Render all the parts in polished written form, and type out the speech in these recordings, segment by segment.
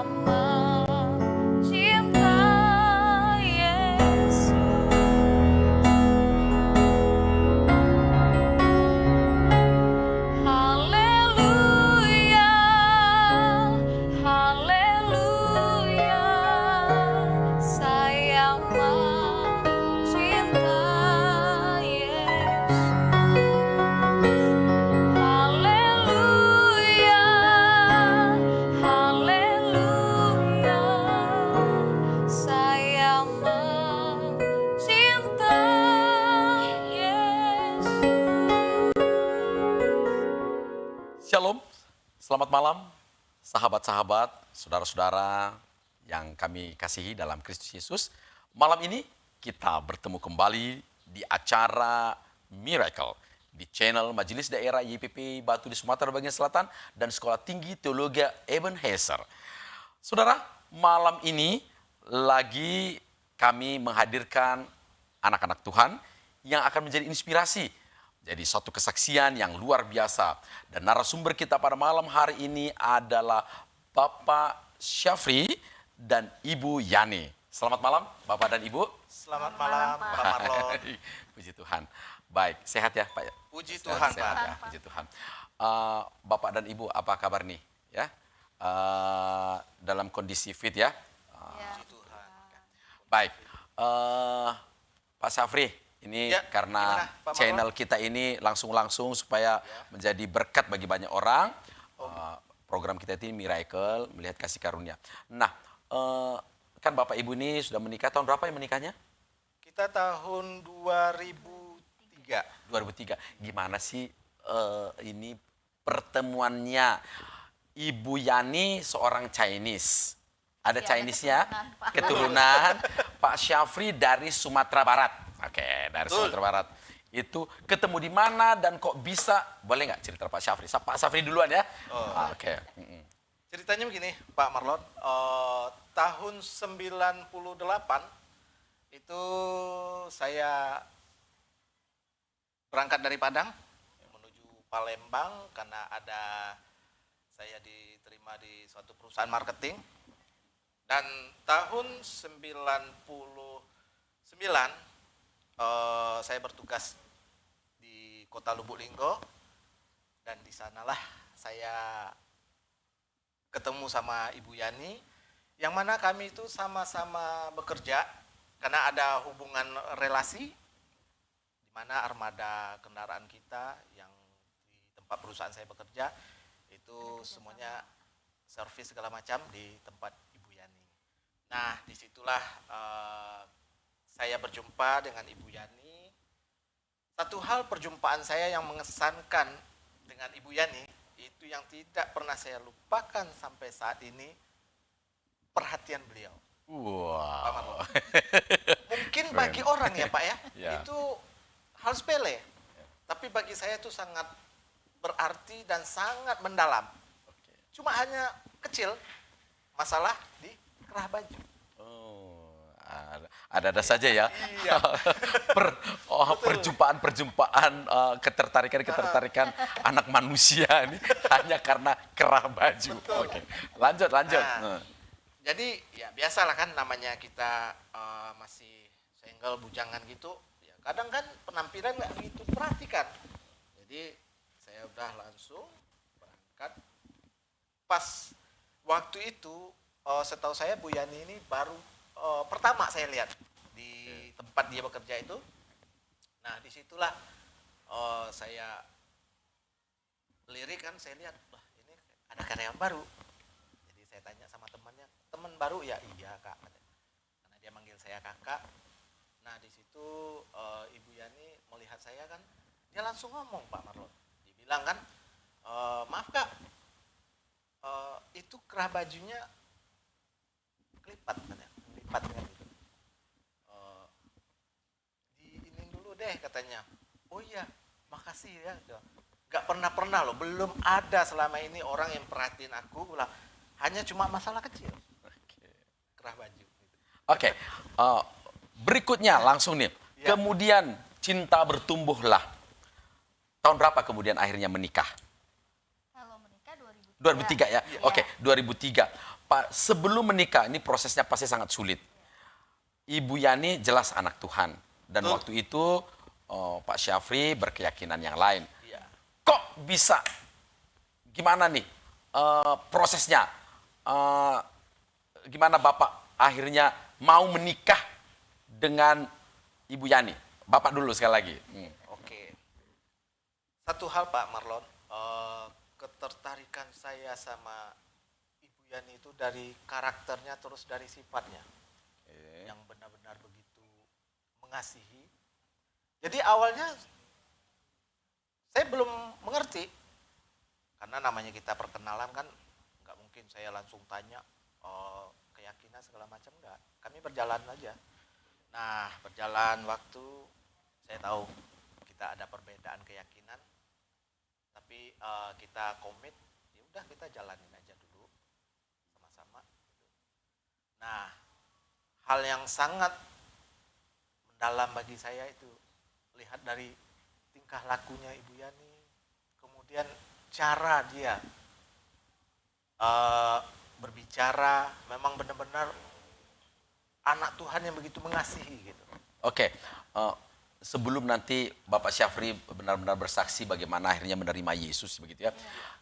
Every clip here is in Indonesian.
mencinta Yesus. Haleluya, haleluya, saya mencinta Yesus. Haleluya, haleluya, saya mencinta Yesus. Shalom, selamat malam sahabat-sahabat, saudara-saudara yang kami kasihi dalam Kristus Yesus. Malam ini kita bertemu kembali di acara Miracle di channel Majelis Daerah YPP Batu di Sumatera bagian Selatan dan Sekolah Tinggi Teologi Ebenezer. Saudara, malam ini lagi kami menghadirkan anak-anak Tuhan yang akan menjadi inspirasi. Jadi suatu kesaksian yang luar biasa. Dan narasumber kita pada malam hari ini adalah Bapak Syafri dan Ibu Yani. Selamat malam Bapak dan Ibu. Selamat malam, Pak Marlon. Puji Tuhan. Baik, sehat ya Pak? Puji Sehat, Tuhan, sehat Pak. ya, puji Tuhan. Bapak dan Ibu, apa kabar nih? Ya, dalam kondisi fit ya? Puji Tuhan. Baik, Pak Syafri, ini Ya, karena gimana, Pak channel kita ini langsung-langsung supaya menjadi berkat bagi banyak orang. Program kita ini Miracle, melihat kasih karunia. Nah, kan Bapak Ibu ini sudah menikah, tahun berapa ya menikahnya? Kita tahun 2003. 2003. Gimana sih ini pertemuannya? Ibu Yani seorang Chinese. Ada Ya, Chinese-nya, keturunan, Pak. keturunan Pak Syafri dari Sumatera Barat. Oke, dari Betul. Sumatera Barat. Itu ketemu di mana dan kok bisa? Boleh nggak cerita Pak Syafri? Pak Syafri duluan ya. Oke. Ceritanya begini, Pak Marlon. Tahun 98 itu saya berangkat dari Padang menuju Palembang karena saya diterima di suatu perusahaan marketing. Dan tahun 99 saya bertugas di Kota Lubuk Linggo dan di sanalah saya ketemu sama Ibu Yani yang mana kami itu sama-sama bekerja karena ada hubungan relasi di mana armada kendaraan kita yang di tempat perusahaan saya bekerja itu semuanya servis segala macam di tempat Ibu Yani. Nah, disitulah saya berjumpa dengan Ibu Yani. Satu hal perjumpaan saya yang mengesankan dengan Ibu Yani itu yang tidak pernah saya lupakan sampai saat ini, perhatian beliau. Pak Marlon. Wow. Mungkin bagi orang ya Pak ya, Ya. itu hal sepele. Tapi bagi saya itu sangat berarti dan sangat mendalam. Cuma hanya kecil, masalah di kerah baju. Ada saja ya. Iya. Perjumpaan, ketertarikan anak manusia ini hanya karena kerah baju. Betul. Oke, lanjut. Nah, jadi ya biasalah kan namanya kita masih single bujangan gitu. Ya, kadang kan penampilan nggak begitu perhatikan. Jadi saya udah langsung berangkat. Pas waktu itu setahu saya Bu Yani ini baru pertama saya lihat di tempat dia bekerja itu. Nah disitulah saya lirik kan, saya lihat, wah ini ada karyawan baru. Jadi saya tanya sama temannya, teman baru ya? Iya kak, karena dia manggil saya kakak. Nah di situ Ibu Yani melihat saya kan, dia langsung ngomong Pak Marlon, dibilang kan, maaf kak, itu kerah bajunya kelipat katanya. Lipat kan gitu. Diinin dulu deh katanya. Oh iya, makasih ya. Gak pernah loh, belum ada selama ini orang yang perhatiin aku lah. Hanya cuma masalah kecil. Kerah baju. Oke, berikutnya langsung nih. Ya. Kemudian cinta bertumbuhlah. Tahun berapa kemudian akhirnya menikah? Kalau menikah 2003. 2003 ya? Iya. Oke, 2003. Pak, sebelum menikah, ini prosesnya pasti sangat sulit. Ibu Yani jelas anak Tuhan. Dan Betul. waktu itu Pak Syafri berkeyakinan yang lain. Iya. Kok bisa? Gimana nih prosesnya? Gimana Bapak akhirnya mau menikah dengan Ibu Yani? Bapak dulu sekali lagi. Oke. Satu hal Pak Marlon, ketertarikan saya sama Ibu Yani itu dari karakternya terus dari sifatnya yang benar-benar begitu mengasihi. Jadi awalnya saya belum mengerti karena namanya kita perkenalan kan nggak mungkin saya langsung tanya keyakinan segala macam, enggak. Kami berjalan aja. Nah, berjalan waktu saya tahu kita ada perbedaan keyakinan, tapi kita komit, ya udah kita jalanin aja dulu sama-sama. Nah, hal yang sangat mendalam bagi saya itu lihat dari tingkah lakunya Ibu Yani, kemudian cara dia berbicara, memang benar-benar anak Tuhan yang begitu mengasihi gitu. Oke, sebelum nanti Bapak Syafri benar-benar bersaksi bagaimana akhirnya menerima Yesus begitu ya.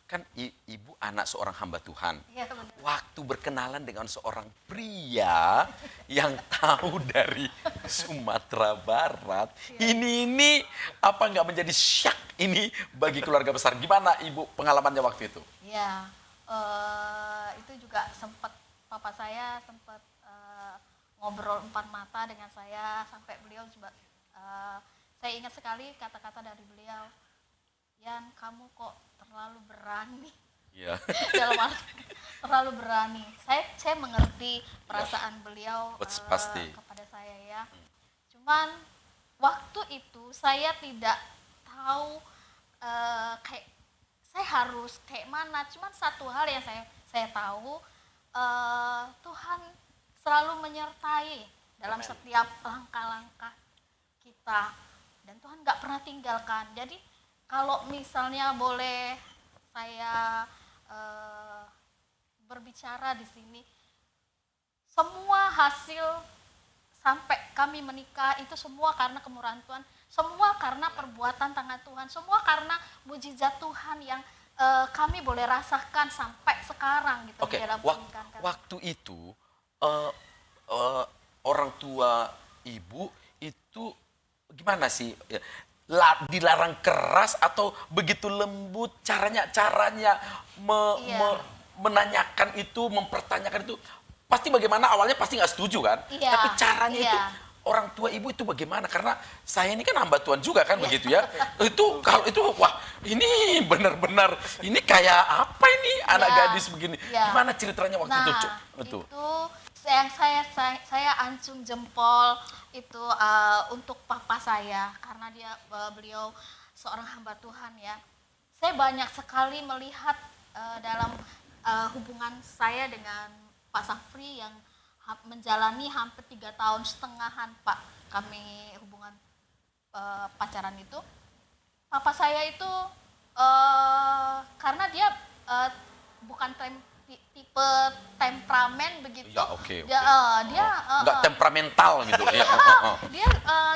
Kan ibu anak seorang hamba Tuhan. Iya, benar. Waktu berkenalan dengan seorang pria yang tahu dari Sumatera Barat, ini apa nggak menjadi syak ini bagi keluarga besar? Gimana Ibu pengalamannya waktu itu? Iya, itu juga sempat papa saya sempat ngobrol empat mata dengan saya sampai beliau juga saya ingat sekali kata-kata dari beliau, Yan, kamu kok terlalu berani. Iya. Dalam arti terlalu berani. Saya mengerti perasaan beliau Pasti. kepada saya ya. Cuman waktu itu saya tidak tahu kayak saya harus kayak mana. Cuman satu hal yang saya tahu, Tuhan selalu menyertai dalam Amen. setiap langkah-langkah kita, dan Tuhan nggak pernah tinggalkan. Jadi kalau misalnya boleh saya berbicara di sini, semua hasil sampai kami menikah itu semua karena kemurahan Tuhan, semua karena perbuatan tangan Tuhan, semua karena mujizat Tuhan yang kami boleh rasakan sampai sekarang gitu. Oke, di dalam pernikahan kami. waktu itu orang tua Ibu itu gimana sih? Dilarang keras atau begitu lembut caranya Iya. menanyakan itu, mempertanyakan itu, pasti bagaimana awalnya pasti nggak setuju kan? Iya, Tapi caranya iya. itu orang tua Ibu itu bagaimana? Karena saya ini kan hamba Tuhan juga kan Iya. begitu ya. Itu kalau itu wah ini benar-benar ini kayak apa ini anak Iya, gadis begini? iya. Gimana ceritanya waktu itu? Cuk? Itu yang saya ancung jempol itu untuk papa saya karena beliau seorang hamba Tuhan ya. Saya banyak sekali melihat dalam hubungan saya dengan Pak Safri yang menjalani hampir 3,5 tahun Pak kami hubungan pacaran itu. Papa saya itu karena dia bukan tipe temperamen begitu. Ya, oke. Dia Nggak temperamental gitu. Ya, dia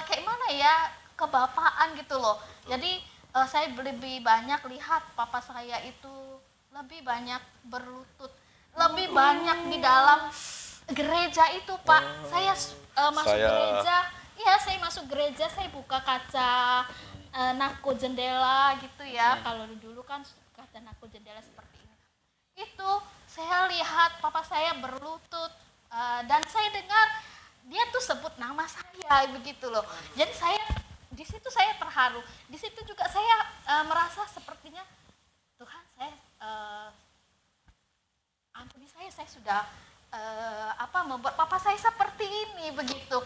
kayak mana ya, kebapaan gitu loh. Jadi saya lebih banyak lihat papa saya itu lebih banyak berlutut, lebih banyak di dalam gereja itu Pak. Saya masuk gereja, iya saya masuk gereja, saya buka kaca nako jendela gitu ya. Kalau dulu kan kaca nako jendela seperti ini. Itu saya lihat papa saya berlutut dan saya dengar dia tuh sebut nama saya begitu loh. Jadi di situ saya terharu. Di situ juga saya merasa sepertinya Tuhan, saya ampuni saya sudah membuat papa saya seperti ini begitu.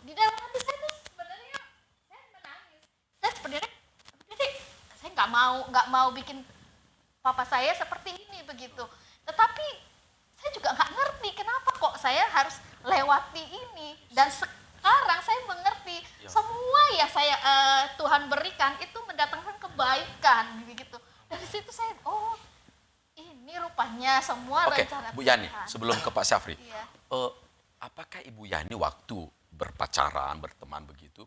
Di dalam hati saya tuh sebenarnya saya menangis. Saya sebenarnya saya nggak mau bikin papa saya seperti ini begitu. Tetapi saya juga nggak ngerti kenapa kok saya harus lewati ini. Dan sekarang saya mengerti semua yang Tuhan berikan itu mendatangkan kebaikan begitu. Dari situ saya ini rupanya semua Oke, rencana Bu Yani, Tuhan. sebelum ke Pak Syafri, Iya. apakah Ibu Yani waktu berpacaran, berteman begitu,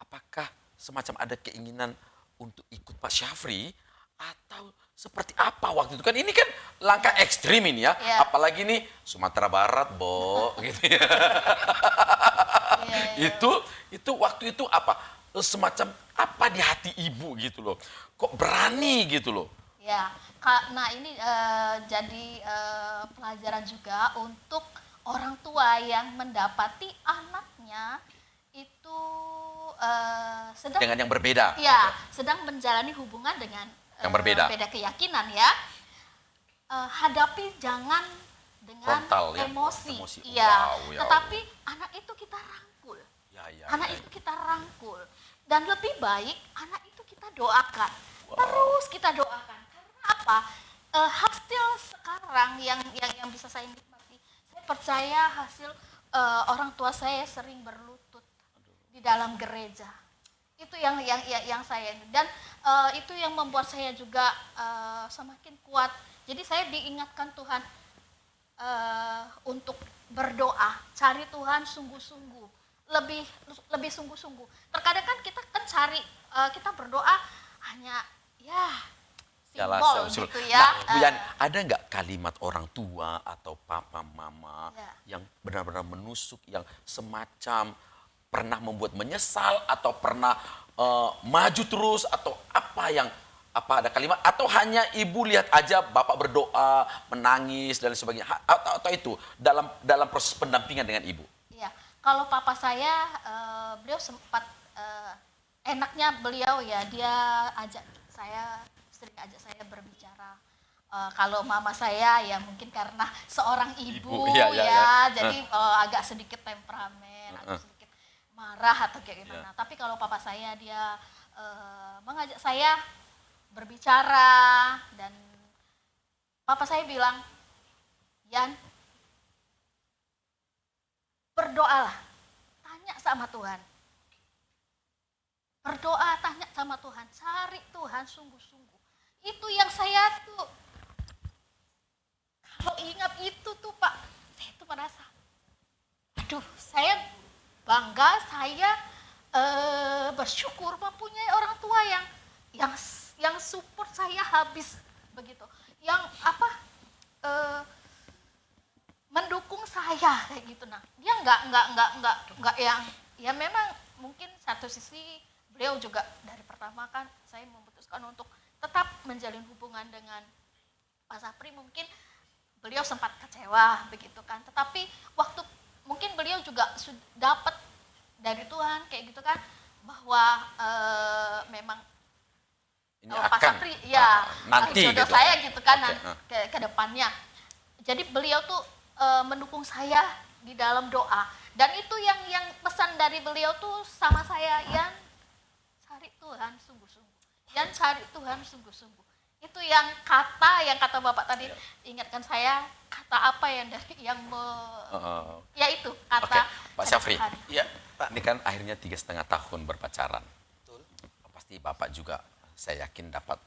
apakah semacam ada keinginan untuk ikut Pak Syafri atau seperti apa waktu itu? Kan ini kan langkah ekstrim ini ya, Iya. apalagi nih Sumatera Barat, Bo, gitu ya. Iya, iya. Itu waktu itu apa? Semacam apa di hati Ibu gitu loh? Kok berani gitu loh? Ya, nah ini jadi pelajaran juga untuk orang tua yang mendapati anaknya itu sedang Dengan yang berbeda. ya sedang menjalani hubungan dengan Yang berbeda. beda keyakinan ya. Hadapi jangan dengan Frontal ya, emosi. emosi. Iya. Wow, ya Tetapi anak itu kita rangkul. Ya, Anak ya, itu kita rangkul. Dan lebih baik anak itu kita doakan. Terus kita doakan. Karena apa? Hasil sekarang yang bisa saya nikmati, saya percaya hasil orang tua saya sering berlutut di dalam gereja. Itu yang saya, dan itu yang membuat saya juga semakin kuat. Jadi saya diingatkan Tuhan untuk berdoa, cari Tuhan sungguh-sungguh, lebih sungguh-sungguh. Terkadang kan kita cari, kita berdoa hanya ya simbol usul. gitu ya. Nah, Bu Yani, ada nggak kalimat orang tua atau papa, mama Ya. yang benar-benar menusuk, yang semacam pernah membuat menyesal atau pernah maju terus atau apa ada kalimat atau hanya ibu lihat aja bapak berdoa, menangis dan sebagainya atau itu dalam proses pendampingan dengan ibu? Iya, kalau papa saya beliau sempat enaknya beliau ya dia sering ajak saya berbicara. Kalau mama saya ya mungkin karena seorang ibu, Iya, iya, iya. jadi agak sedikit temperamen, agak sedikit marah atau kayak gimana. Tapi kalau papa saya dia mengajak saya berbicara dan papa saya bilang, Yan, berdoalah, tanya sama Tuhan. Berdoa, tanya sama Tuhan, cari Tuhan sungguh-sungguh. Itu yang saya tuh, kalau ingat itu tuh Pak, saya tuh merasa, aduh saya bangga, saya bersyukur mempunyai orang tua yang support saya habis begitu. Yang mendukung saya kayak gitu. Nah, dia nggak yang ya memang mungkin satu sisi beliau juga dari pertama kan saya memutuskan untuk tetap menjalin hubungan dengan Pak Sapri, mungkin beliau sempat kecewa begitu kan. Tetapi waktu mungkin beliau juga dapat dari Tuhan kayak gitu kan bahwa memang Ini Pak akan Sapri ya nanti jodoh gitu. saya gitu kan Oke, ke depannya. Jadi beliau tuh mendukung saya di dalam doa, dan itu yang pesan dari beliau tuh sama saya, Yan cari Tuhan sungguh-sungguh, Yan cari Tuhan sungguh-sungguh. Itu yang kata Bapak tadi ingatkan saya, kata apa yang dari ya itu kata. Oke, Pak cari Syafri. Tuhan. Iya, Pak. Ini kan akhirnya 3,5 tahun berpacaran. Betul. Pasti Bapak juga saya yakin dapat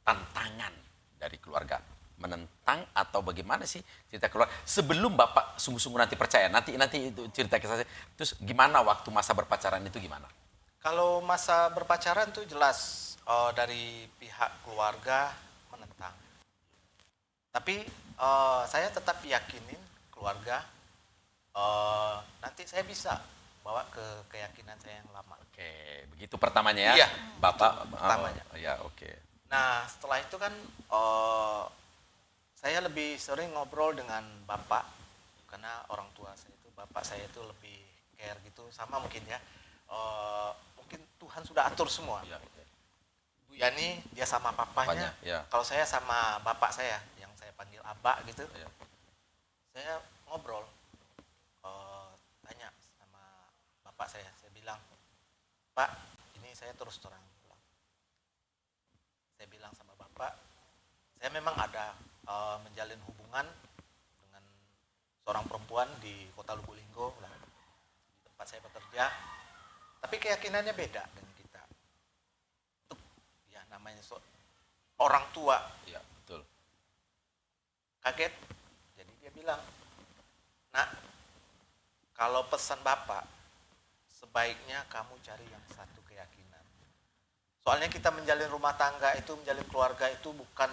tantangan dari keluarga. Menentang atau bagaimana sih cerita keluarga? Sebelum Bapak sungguh-sungguh nanti percaya, nanti itu cerita ke saya. Terus gimana waktu masa berpacaran itu gimana? Kalau masa berpacaran tuh jelas dari pihak keluarga menentang. Tapi saya tetap yakinin keluarga nanti saya bisa bawa ke keyakinan saya yang lama. Oke, begitu pertamanya ya? Iya, Bapak pertamanya. Ya, oke. Nah setelah itu kan saya lebih sering ngobrol dengan bapak, karena orang tua saya itu, bapak saya itu lebih care gitu, sama mungkin ya. Mungkin Tuhan sudah atur semua. Ya. Bu Yani dia sama papanya, Ya. kalau saya sama bapak saya yang saya panggil abah gitu. Ya. Saya ngobrol, tanya sama bapak saya bilang, Pak, ini saya terus terang bilang. Saya bilang sama bapak, saya memang ada menjalin hubungan dengan seorang perempuan di Kota Lubuk Linggo, di tempat saya bekerja, tapi keyakinannya beda dengan kita. Untuk ya namanya orang tua, Ya, betul. kaget. Jadi dia bilang, "Nak, kalau pesan Bapak, sebaiknya kamu cari yang satu keyakinan. Soalnya kita menjalin rumah tangga itu, menjalin keluarga itu bukan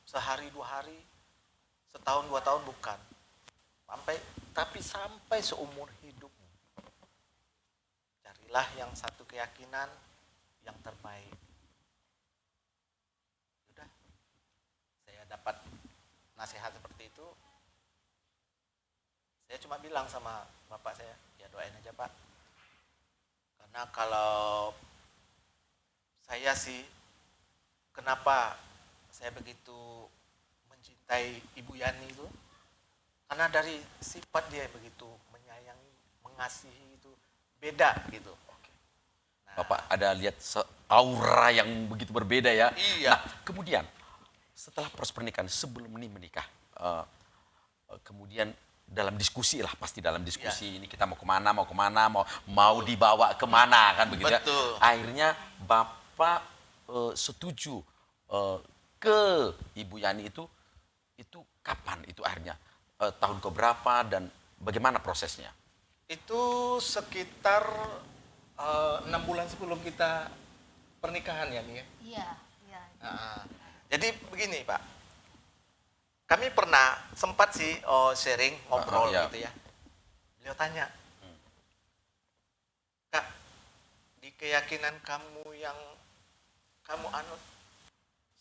sehari 2 hari, setahun 2 tahun, bukan. Tapi sampai seumur hidupmu. Carilah yang satu keyakinan yang terbaik." Sudah, saya dapat nasihat seperti itu. Saya cuma bilang sama bapak saya, ya doain aja Pak. Karena kalau saya sih, kenapa saya begitu mencintai Ibu Yani itu? Karena dari sifat dia begitu menyayangi, mengasihi itu beda gitu. Nah, Bapak ada lihat aura yang begitu berbeda ya. Iya. Nah, kemudian setelah proses pernikahan, sebelum ini menikah, kemudian dalam diskusi lah, pasti dalam diskusi ini kita mau kemana, mau dibawa kemana kan begitu Betul. ya. Akhirnya Bapak setuju ke Ibu Yani itu kapan itu akhirnya? Tahun keberapa dan bagaimana prosesnya? itu sekitar 6 bulan sebelum kita pernikahan ya nih ya. Iya, iya. Nah, jadi begini Pak, kami pernah sempat sih sharing, ngobrol iya. gitu ya. Beliau tanya, "Kak, di keyakinan kamu yang kamu anut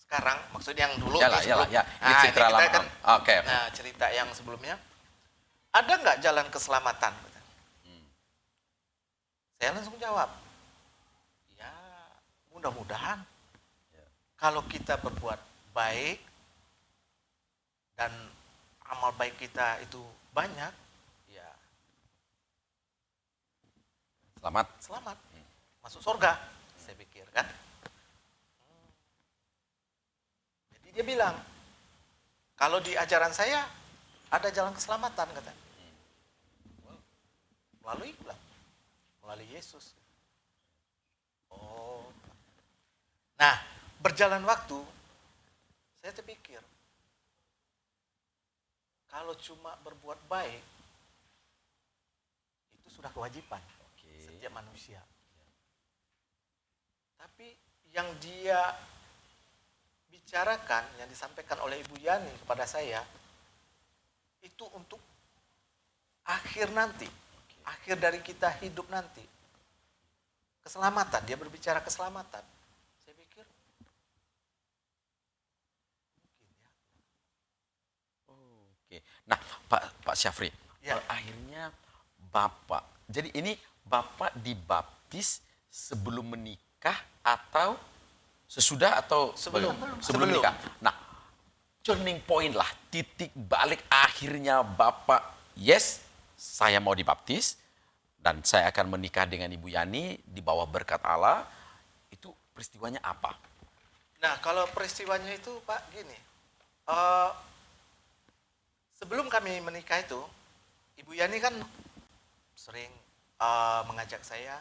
sekarang," maksudnya yang dulu Iyalah, nih, sebelum- ya. Ini Nah, cerita kita lama. kan- Oke. Nah, cerita yang sebelumnya, "Ada nggak jalan keselamatan?" Saya langsung jawab, "Ya, mudah-mudahan Ya. kalau kita berbuat baik dan amal baik kita itu banyak, ya Selamat. selamat, masuk surga," saya pikir kan. Jadi dia bilang, "Kalau di ajaran saya ada jalan keselamatan," kata. Melalui Yesus. Oh. Nah, berjalan waktu, saya terpikir, kalau cuma berbuat baik, itu sudah kewajiban setiap manusia. Tapi yang dia bicarakan, yang disampaikan oleh Ibu Yani kepada saya, itu untuk akhir nanti, akhir dari kita hidup nanti. Keselamatan, dia berbicara keselamatan. Saya pikir, mungkin ya. Oke. Nah, Pak Syafri, Ya. akhirnya Bapak, jadi ini Bapak dibaptis sebelum menikah atau sesudah atau Sebelum. bagaimana? Sebelum. Menikah. Nah, turning point lah, titik balik akhirnya Bapak, yes, saya mau dibaptis dan saya akan menikah dengan Ibu Yani di bawah berkat Allah. Itu peristiwanya apa? Nah, kalau peristiwanya itu Pak gini, sebelum kami menikah itu, Ibu Yani kan sering mengajak saya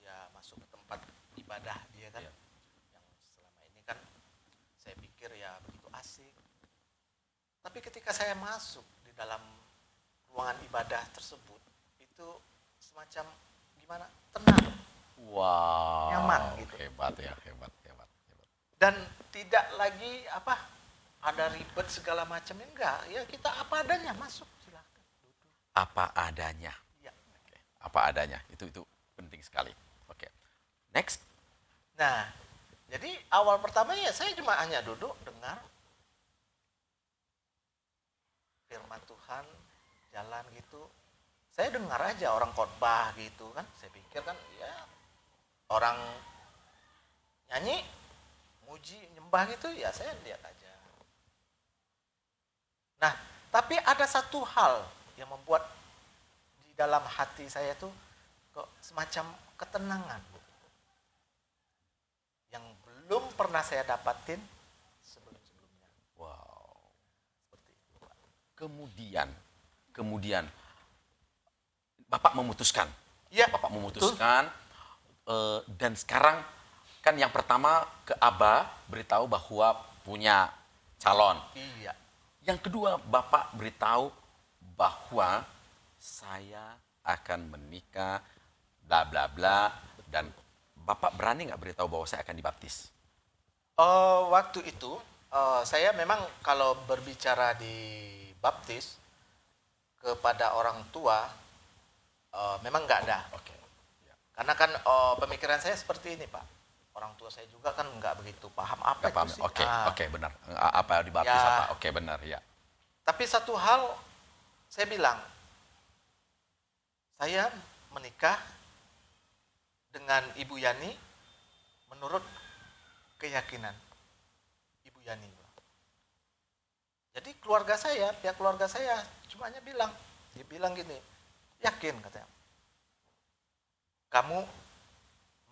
ya masuk ke tempat ibadah dia kan, Iya. yang selama ini kan saya pikir ya begitu asik. Tapi ketika saya masuk di dalam ruangan ibadah tersebut, itu semacam gimana? Tenang. Wow. Nyaman gitu. Hebat ya, hebat. Dan tidak lagi ada ribet segala macam, enggak, ya kita apa adanya masuk, silakan duduk. Apa adanya. Ya. Oke, apa adanya. Itu penting sekali. Oke. Next. Nah, jadi awal pertama ya saya cuma hanya duduk dengar firman Tuhan, jalan gitu. Saya dengar aja orang khotbah gitu kan, saya pikir kan ya orang nyanyi, muji, nyembah gitu ya saya lihat aja. Nah, tapi ada satu hal yang membuat di dalam hati saya tuh kok semacam ketenangan, Bu. Yang belum pernah saya dapatin sebelum-sebelumnya. Wow. Seperti itu, Pak. Kemudian Bapak memutuskan. Iya, Bapak memutuskan dan sekarang kan yang pertama ke Aba beritahu bahwa punya calon. Iya. Yang kedua, Bapak beritahu bahwa saya akan menikah, bla bla bla, dan Bapak berani nggak beritahu bahwa saya akan dibaptis? Waktu itu saya memang kalau berbicara di baptis kepada orang tua memang nggak ada. Oke. Ya. Karena kan pemikiran saya seperti ini, Pak. Orang tua saya juga kan nggak begitu paham apa Nggak itu paham. sih. Oke, Ah, oke, benar. Apa dibaptis Ya. apa? Oke, benar, ya. Tapi satu hal saya bilang, saya menikah dengan Ibu Yani menurut keyakinan Ibu Yani. Jadi pihak keluarga saya cuma hanya bilang, dia bilang gini, yakin katanya, kamu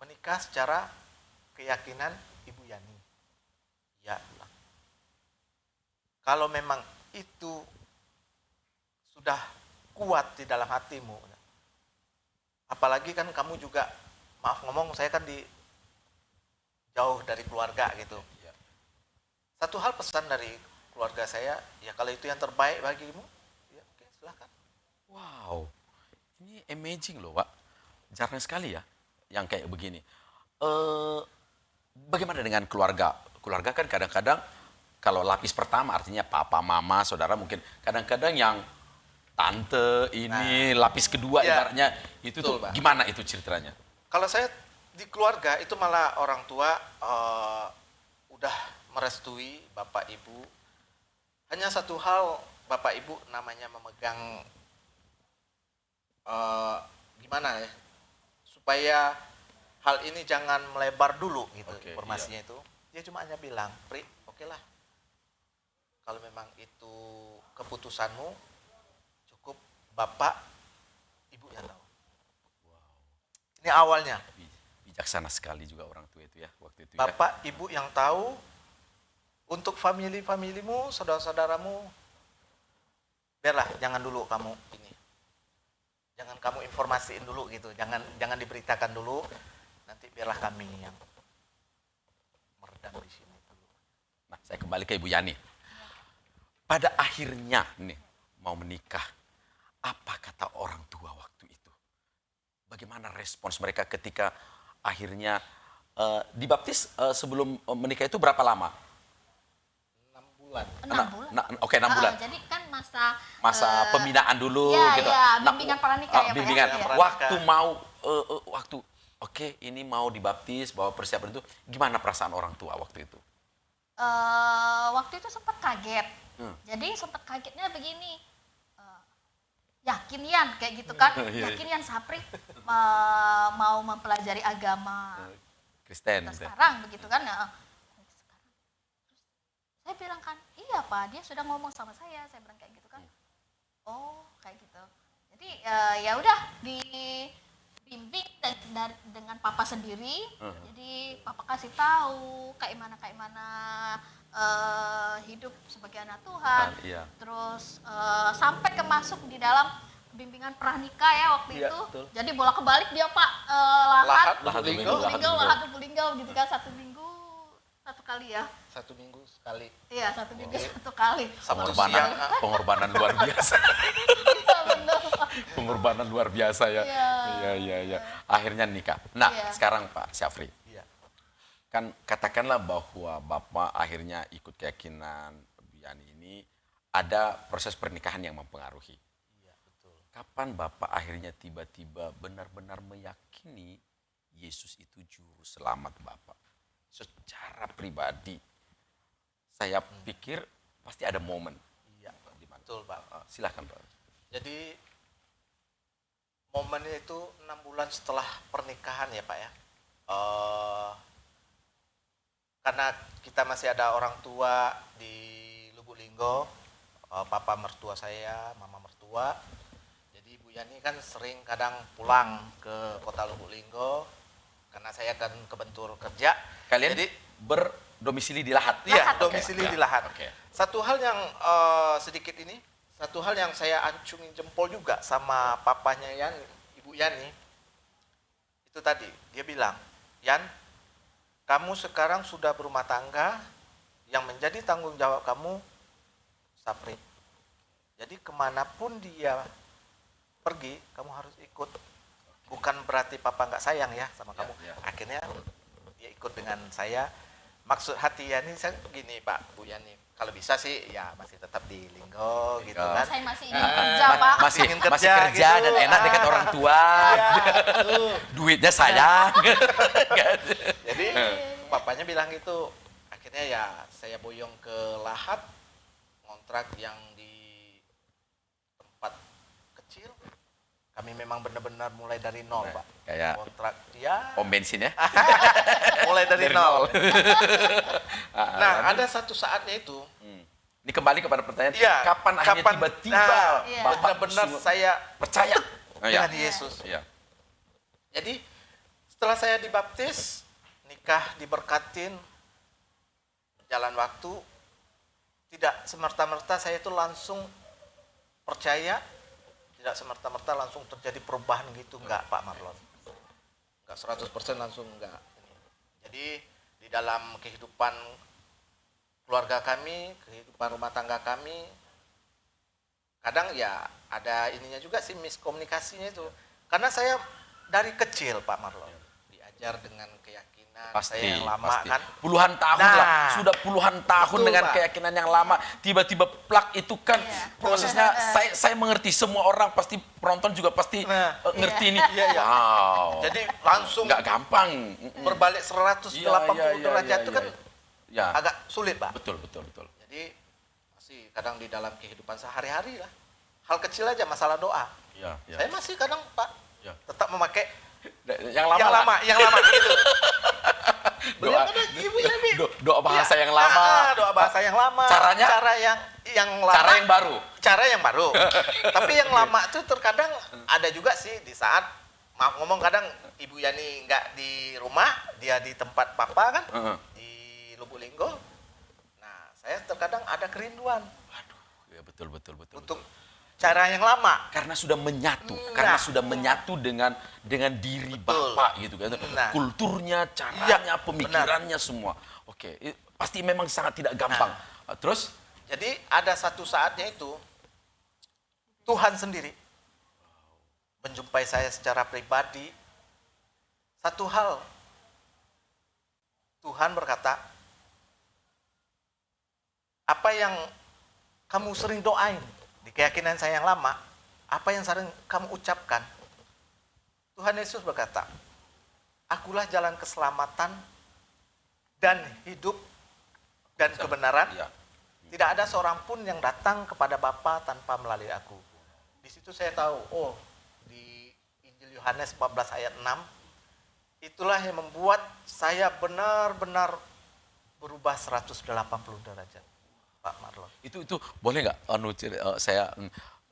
menikah secara keyakinan Ibu Yani. Ya, bilang. Kalau memang itu sudah kuat di dalam hatimu, apalagi kan kamu juga, maaf ngomong, saya kan jauh dari keluarga gitu. Ya. Satu hal pesan dari keluarga saya, ya kalau itu yang terbaik bagimu, ya oke, silahkan. Wow, ini amazing loh, Pak. Jarang sekali ya yang kayak begini. Bagaimana dengan keluarga? Keluarga kan kadang-kadang kalau lapis pertama artinya papa, mama, saudara, mungkin kadang-kadang yang tante ini lapis kedua ya, ibaratnya itu tuh betul, Pak. gimana itu ceritanya? Kalau saya di keluarga itu malah orang tua udah merestui bapak ibu. Hanya satu hal, bapak ibu namanya memegang gimana ya, supaya hal ini jangan melebar dulu gitu. Oke, informasinya itu. Dia cuma hanya bilang, Pri, oke lah, kalau memang itu keputusanmu, cukup bapak ibu yang tahu. Ini awalnya. Bijaksana sekali juga orang tua itu ya waktu itu ya. Bapak, ibu yang tahu, untuk familimu, saudara-saudaramu, biarlah, jangan dulu kamu ini. Jangan kamu informasiin dulu gitu, jangan diberitakan dulu, nanti biarlah kami yang meredam di sini dulu. Nah, saya kembali ke Ibu Yani. Pada akhirnya nih mau menikah, apa kata orang tua waktu itu? Bagaimana respons mereka ketika akhirnya dibaptis sebelum menikah itu berapa lama? 6 bulan. 6 bulan. Oke, 6 bulan. Jadi kan masa Pembinaan dulu ya, gitu. ya, bimbingan pranikah ya, Pak, ya? Bimbingan. Ya. Waktu mau oke, ini mau dibaptis, bawa persiapan itu, gimana perasaan orang tua waktu itu? Waktu itu sempat kaget. Jadi sempat kagetnya begini, yakin Yan kayak gitu kan, Iya, yakin Yan Sapri mau mempelajari agama Kristen kita gitu. sekarang begitu kan. Sekarang. Saya bilang kan, iya Pak, dia sudah ngomong sama saya bilang kayak gitu kan. Oh kayak gitu. Jadi ya udah dibimbing dengan papa sendiri. Jadi papa kasih tahu kayak mana hidup sebagai anak Tuhan. Iya. Terus sampai masuk di dalam bimbingan pranikah ya waktu Iya, itu. betul. Jadi bolak-balik dia Pak Lahat, Lahat Linggo. Lahat Linggo gitu kan, 1 minggu 1 kali ya. 1 minggu sekali. Iya, 1 minggu 1 kali. Pengorbanan luar biasa. Iya benar. Pengorbanan luar biasa ya. Iya. Iya. Akhirnya nikah. Nah, Iya. sekarang Pak Syafri, Iya. kan katakanlah bahwa Bapak akhirnya ikut keyakinan Bu Yani ini, ada proses pernikahan yang mempengaruhi. Iya, betul. Kapan Bapak akhirnya tiba-tiba benar-benar meyakini Yesus itu juru selamat Bapak? Secara pribadi, saya pikir pasti ada momen. Iya, Di mana? betul Pak. Silakan Pak. Jadi momennya itu 6 bulan setelah pernikahan ya Pak ya. Karena kita masih ada orang tua di Lubuk Linggo, papa mertua saya, mama mertua. Jadi Ibu Yani kan sering kadang pulang ke kota Lubuk Linggo karena saya kan kebentur kerja. Kalian Jadi berdomisili di Lahat? iya, Oke, domisili oke. di Lahat. Oke. Satu hal yang satu hal yang saya acungin jempol juga sama papanya Ibu Yani, itu tadi dia bilang, Yan, kamu sekarang sudah berumah tangga, yang menjadi tanggung jawab kamu Sapri. Jadi kemanapun dia pergi, kamu harus ikut. Bukan berarti papa nggak sayang ya sama kamu. ya. Akhirnya dia ikut dengan saya. Maksud hati Yani saya begini Pak, Bu Yani. Kalau bisa sih ya masih tetap di Linggo gitu kan. Saya masih ingin kerja, Pak. Masih Ingin masih kerja kerja gitu. dan enak dekat orang tua. Ya, tuh. Duitnya sayang. Jadi papanya bilang gitu. Akhirnya ya saya boyong ke Lahat, ngontrak yang di tempat kecil. Kami memang benar-benar mulai dari nol, Pak. Kayak Kontrak ya pom bensin ya. mulai dari Dari nol. nol. Nah, ada satu saatnya itu, Ini kembali kepada pertanyaan, Iya, kapan akhirnya kapan- tiba-tiba nah, Iya. Bapak benar-benar semua saya percaya dengan Yesus. Iya. Jadi setelah saya dibaptis, nikah diberkatin, berjalan waktu, tidak semerta-merta saya itu langsung percaya, tidak semerta-merta langsung terjadi perubahan gitu, enggak Pak Marlon. Enggak 100% langsung enggak. Jadi di dalam kehidupan keluarga kami, kehidupan rumah tangga kami, kadang ya ada ininya juga sih miskomunikasinya itu. Karena saya dari kecil Pak Marlon diajar dengan keyakinan Pasti, saya yang lama pasti. kan. Puluhan tahun Nah, lah, sudah puluhan tahun betul, dengan Pak. keyakinan yang lama, tiba-tiba plak itu kan Iya. prosesnya. Saya mengerti, semua orang pasti penonton juga pasti Nah, ngerti ini. iya, iya. Wow. Jadi langsung nggak gampang. berbalik 180 derajat itu kan Ya, agak sulit Pak. betul, betul, betul. Jadi masih kadang di dalam kehidupan sehari-hari lah. Hal kecil aja masalah doa. Ya, ya. Saya masih kadang Pak Ya. tetap memakai Yang lama, yang lah. lama, yang lama gitu. Beliau Doa, kan ibu Yani. doa bahasa Ya, yang lama. doa bahasa yang lama. Caranya? Cara yang lama. Cara yang baru. Cara yang baru. Tapi yang lama itu terkadang ada juga sih di saat maaf ngomong kadang Ibu Yani nggak di rumah, dia di tempat papa kan Heeh. di Lubuk Linggo. Nah, saya terkadang ada kerinduan Waduh, ya betul, betul, betul. untuk cara yang lama. Karena sudah menyatu, Nah. karena sudah menyatu dengan diri Betul. Bapak gitu kan. Nah. Kulturnya, caranya, Iya, pemikirannya semua. Oke, pasti memang sangat tidak gampang. Terus Jadi ada satu saatnya itu Tuhan sendiri menjumpai saya secara pribadi. Satu hal, Tuhan berkata, apa yang kamu sering doain di keyakinan saya yang lama, apa yang sering kamu ucapkan, Tuhan Yesus berkata, akulah jalan keselamatan dan hidup dan kebenaran. ya, Tidak ada seorang pun yang datang kepada Bapa tanpa melalui aku. Di situ saya tahu, oh di Injil Yohanes 14 ayat 6, itulah yang membuat saya benar-benar berubah 180 derajat, Pak Marlon. itu boleh nggak saya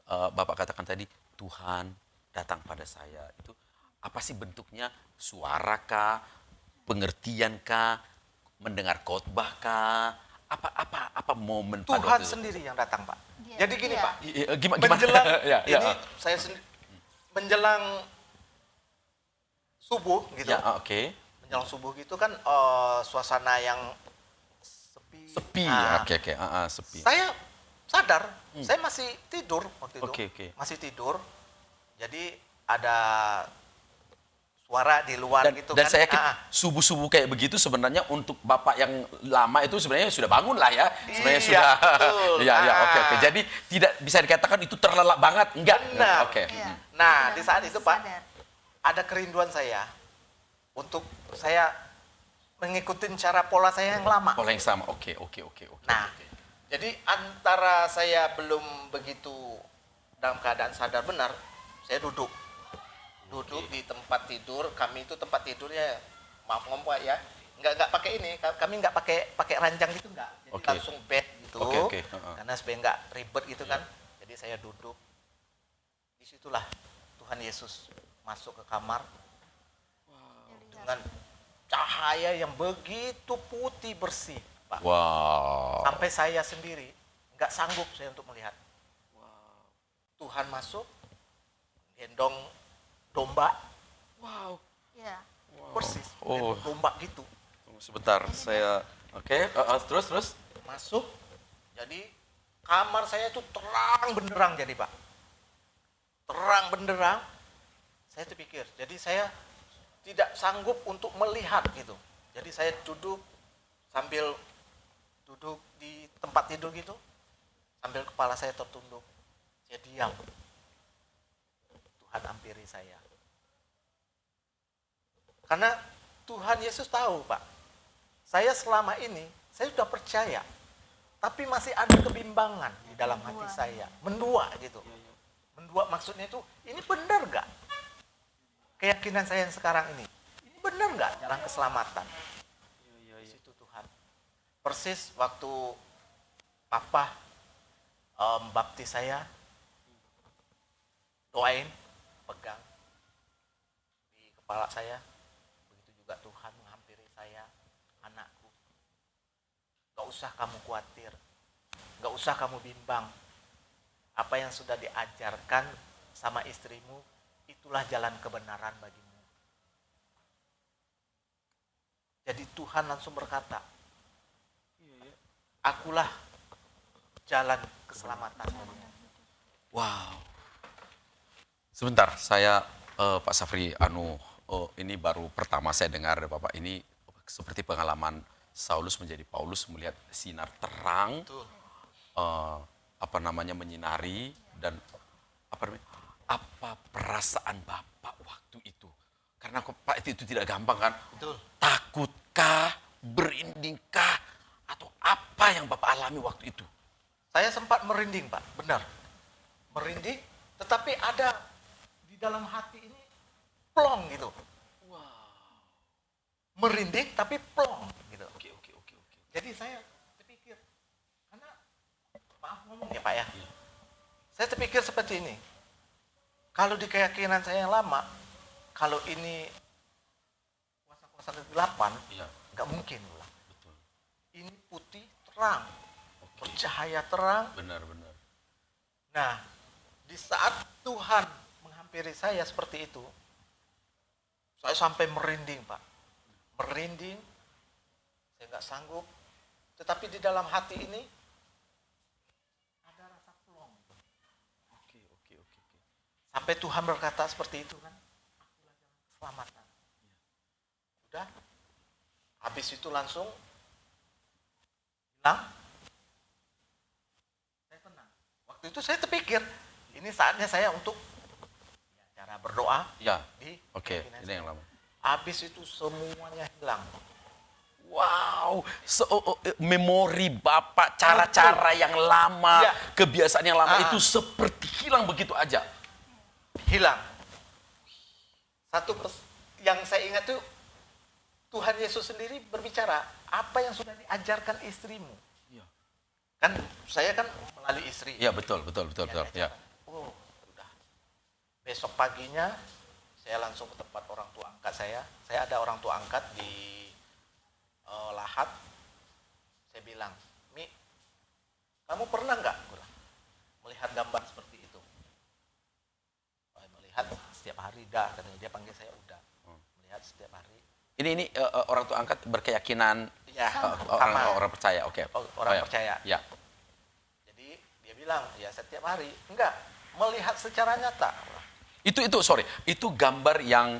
Bapak katakan tadi Tuhan datang pada saya, itu apa sih bentuknya? Suara kah, pengertian kah, mendengar khotbah kah, apa momen pada Tuhan waktu itu? sendiri yang datang, Pak. Dia- Jadi gini, iya. Pak, Gimana? menjelang Ya, ya, ini saya menjelang subuh gitu. ya, oke. Menjelang subuh gitu kan suasana yang Sepi, Nah, oke, sepi. saya sadar, saya masih tidur waktu itu. Oke. Masih tidur. Jadi ada suara di luar gitu Dan kan. saya yakin subuh-subuh kayak begitu sebenarnya untuk Bapak yang lama itu sebenarnya sudah bangun lah ya. Sebenarnya Iya, sudah. betul. Iya, oke. Jadi tidak bisa dikatakan itu terlelap banget, enggak. Benar. Oke. Iya. Nah, Sudah di saat itu Pak, sadar. ada kerinduan saya untuk saya mengikuti cara pola saya yang lama. Pola yang sama. Oke. Nah, jadi antara saya belum begitu dalam keadaan sadar benar, saya duduk di tempat tidur. Kami itu tempat tidurnya, maaf ngomong Pak ya, nggak pakai ini, kami nggak pakai ranjang gitu nggak, jadi Oke. langsung bed gitu, Oke. karena supaya nggak ribet gitu kan. Jadi saya duduk, disitulah Tuhan Yesus masuk ke kamar dengan cahaya yang begitu putih bersih, Pak. Wow. Sampai saya sendiri nggak sanggup saya untuk melihat. Tuhan masuk, gendong domba, Wow. Iya. persis, Oh. gendong domba gitu. Tunggu sebentar, saya. Oke. Terus. Masuk, jadi kamar saya itu terang benderang jadi Pak. Terang benderang. Saya terpikir, jadi saya tidak sanggup untuk melihat gitu. Jadi saya duduk sambil duduk di tempat tidur gitu, sambil kepala saya tertunduk. Saya diam. Tuhan hampiri saya. Karena Tuhan Yesus tahu Pak, saya selama ini, saya sudah percaya. Tapi masih ada kebimbangan di dalam hati saya. Mendua gitu. Mendua maksudnya itu, ini benar gak? Keyakinan saya yang sekarang ini. Ini benar gak jalan keselamatan? Di situ Tuhan. Persis waktu Papa baptis saya, doain, pegang di kepala saya. Begitu juga Tuhan menghampiri saya, anakku. Gak usah kamu khawatir, gak usah kamu bimbang. Apa yang sudah diajarkan sama istrimu, itulah jalan kebenaran bagimu. Jadi Tuhan langsung berkata, akulah jalan keselamatan bagimu. Wow. Sebentar, saya Pak Safri, ini baru pertama saya dengar dari Bapak ini seperti pengalaman Saulus menjadi Paulus, melihat sinar terang, Betul. menyinari, dan apa perasaan Bapak waktu itu? Karena Pak itu tidak gampang kan? Betul. Takutkah, berindingkah, atau apa yang Bapak alami waktu itu? Saya sempat merinding Pak, benar. Merinding, tetapi ada di dalam hati ini plong gitu. Merinding tapi plong gitu. Oke. Jadi saya terpikir, karena maaf ngomong ya Pak ya, saya terpikir seperti ini. Kalau di keyakinan saya yang lama, kalau ini kuasa-kuasa kegelapan, Iya, nggak mungkin ulang. betul. Ini putih terang, bercahaya terang. Benar. Nah, di saat Tuhan menghampiri saya seperti itu, saya sampai merinding Pak. Merinding, saya nggak sanggup. Tetapi di dalam hati ini ada rasa plong. Oke. Sampai Tuhan berkata seperti itu kan, akulah jalan keselamatan. Udah, habis itu langsung hilang. Saya tenang. Waktu itu saya terpikir, ini saatnya saya untuk cara berdoa Ya, di oke. keyakinan Ini saya. yang lama. Habis itu semuanya hilang. Wow, memori Bapak, cara-cara yang lama, Iya. kebiasaan yang lama Ah. itu seperti hilang begitu aja. Hilang. Yang saya ingat tuh, Tuhan Yesus sendiri berbicara, apa yang sudah diajarkan istrimu. Iya. Kan saya kan melalui istri. Iya, betul. Ya. Oh, udah. Besok paginya saya langsung ke tempat orang tua angkat saya. Saya ada orang tua angkat di Lahat. Saya bilang, Mi, kamu pernah nggak melihat gambar seperti itu? Saya melihat setiap hari, dah katanya. Dia panggil saya udah. Melihat setiap hari. Ini orang tua angkat berkeyakinan Ya, orang percaya, oke. Orang percaya. Ya. Jadi dia bilang, ya setiap hari. Enggak, melihat secara nyata. Itu gambar yang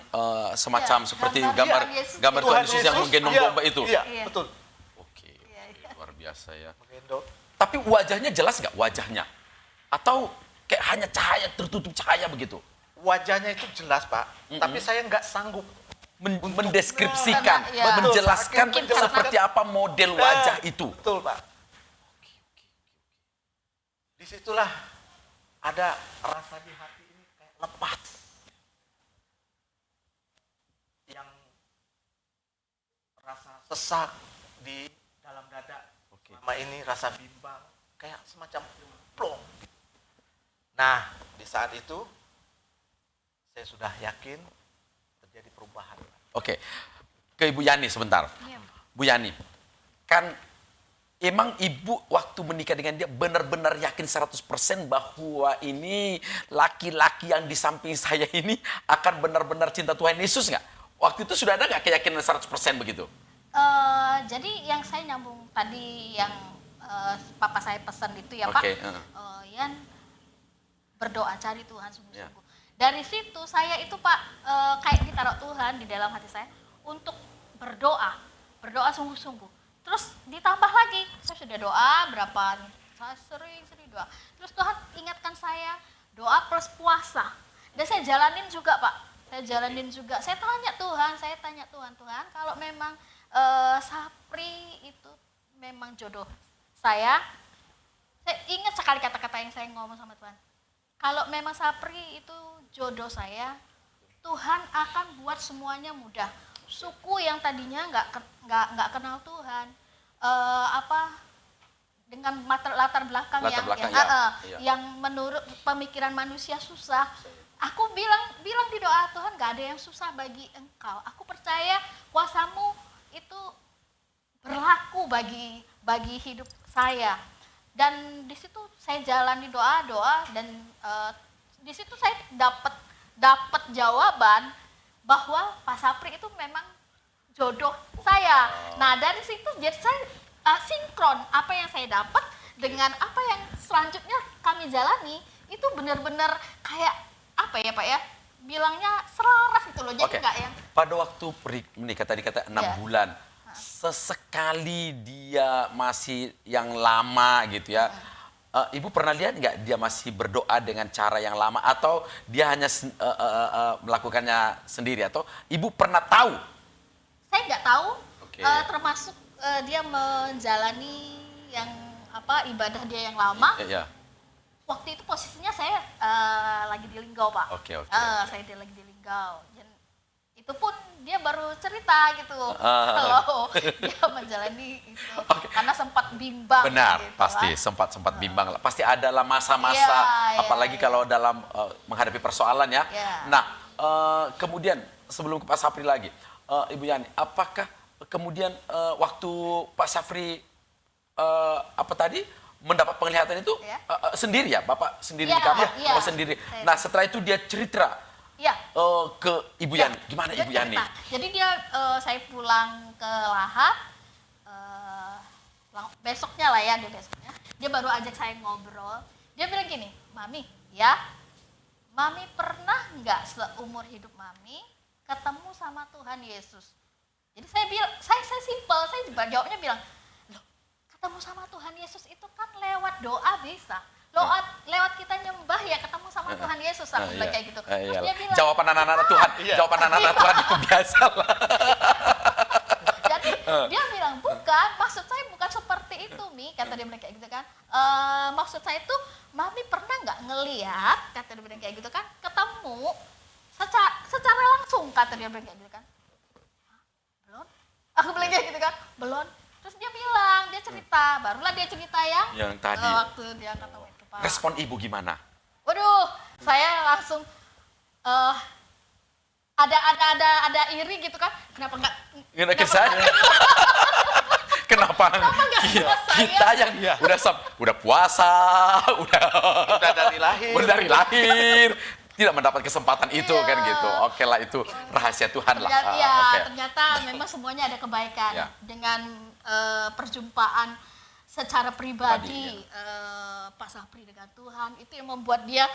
semacam Iya, seperti gambar gambar Tuhan Tuhan Yesus yang menggendong iya, domba itu. Iya, Iya. betul. Oke, luar biasa ya. Menggendong. Tapi wajahnya jelas nggak wajahnya? Atau kayak hanya cahaya, tertutup cahaya begitu? Wajahnya itu jelas, Pak. Tapi saya nggak sanggup. Mendeskripsikan, Karena, ya. menjelaskan Betul, saking seperti apa model wajah itu. Betul, Pak. Disitulah ada rasa di hati ini kayak lepas. Yang rasa sesak di dalam dada. Oke. Selama ini rasa bimbang, kayak semacam plong. Nah, di saat itu saya sudah yakin terjadi perubahan. Oke, ke Ibu Yani sebentar. Iya. Bu Yani, kan emang Ibu waktu menikah dengan dia benar-benar yakin 100% bahwa ini laki-laki yang di samping saya ini akan benar-benar cinta Tuhan Yesus nggak? Waktu itu sudah ada nggak keyakinan 100% begitu? Jadi yang saya nyambung tadi yang papa saya pesan itu ya Pak. Oke, Yan, berdoa cari Tuhan Ya. sungguh-sungguh. Dari situ saya itu Pak kayak ditaruh Tuhan di dalam hati saya untuk berdoa sungguh-sungguh. Terus ditambah lagi, saya sudah doa berapa nih? Saya sering doa. Terus Tuhan ingatkan saya doa plus puasa. Dan saya jalanin juga Pak. Saya tanya Tuhan, kalau memang Sapri itu memang jodoh saya ingat sekali kata-kata yang saya ngomong sama Tuhan. Kalau memang Sapri itu jodoh saya, Tuhan akan buat semuanya mudah. Suku yang tadinya nggak kenal Tuhan, dengan latar belakang yang menurut pemikiran manusia susah. Aku bilang di doa, Tuhan, nggak ada yang susah bagi Engkau. Aku percaya kuasamu itu berlaku bagi hidup saya. Dan di situ saya jalani doa dan di situ saya dapat jawaban bahwa Pak Sapri itu memang jodoh saya. Nah dari situ jadi saya sinkron apa yang saya dapat dengan apa yang selanjutnya kami jalani itu benar-benar kayak apa ya Pak ya, bilangnya selaras itu loh. Jadi enggak yang pada waktu menikah tadi kata 6 Ya. bulan, sesekali dia masih yang lama gitu ya. Ibu pernah lihat nggak dia masih berdoa dengan cara yang lama atau dia hanya melakukannya sendiri atau ibu pernah tahu? saya nggak tahu. Oke. Termasuk dia menjalani yang ibadah dia yang lama. Ya. Waktu itu posisinya saya lagi di Linggau Pak. Oke. Saya lagi di Linggau. Dan itu pun dia baru cerita gitu kalau dia menjalani itu. Karena sempat bimbang. Benar, gitu, pasti kan. sempat bimbang lah. Pasti adalah masa-masa, Iya, apalagi iya. kalau dalam menghadapi persoalan ya. Iya. Nah, kemudian sebelum ke Pak Sapri lagi, Ibu Yani, apakah kemudian waktu Pak Sapri mendapat penglihatan itu Iya. sendiri ya, Bapak sendiri Iya, di kamar, iya. Bapak sendiri. Saya- Nah, setelah itu dia cerita Iya. ke Ibu Ya, Yani, gimana dia Ibu Yani? cerita. Jadi dia saya pulang ke Lahap besoknya lah ya, dia baru ajak saya ngobrol. Dia bilang gini, Mami, ya, Mami pernah nggak seumur hidup Mami ketemu sama Tuhan Yesus? Jadi saya bilang, saya simpel, saya jawabnya bilang, loh, ketemu sama Tuhan Yesus itu kan lewat doa bisa. Lewat kita nyembah ya ketemu sama Tuhan Yesus, aku bilang kayak gitu. Terus Iyalah. dia bilang, Jawaban anak-anak Tuhan, jawaban anak-anak Tuhan itu biasa lah. jadi dia bilang, bukan, maksud saya bukan seperti itu, Mi, kata dia bilang kayak gitu kan. Maksud saya itu, Mami pernah nggak ngeliat, kata dia bilang kayak gitu kan, ketemu secara langsung, kata dia bilang kayak gitu kan. "Hah, belum? Aku bilang kayak gitu kan, belum. Terus dia bilang, dia cerita, barulah dia cerita Yang tadi. waktu dia ketemu itu Pak. Respon Ibu gimana? Waduh, saya langsung ada iri gitu kan. Kenapa nggak? Gimana ke saya? Kenapa nggak sama saya? kita yang udah puasa, udah dari lahir. dari lahir tidak mendapat kesempatan itu Iya. kan gitu. Oke lah, itu rahasia Tuhan lah. Ternyata, ya, Oke. ternyata memang semuanya ada kebaikan Ya. dengan perjumpaan secara pribadi Pak Sapri dengan Tuhan itu yang membuat dia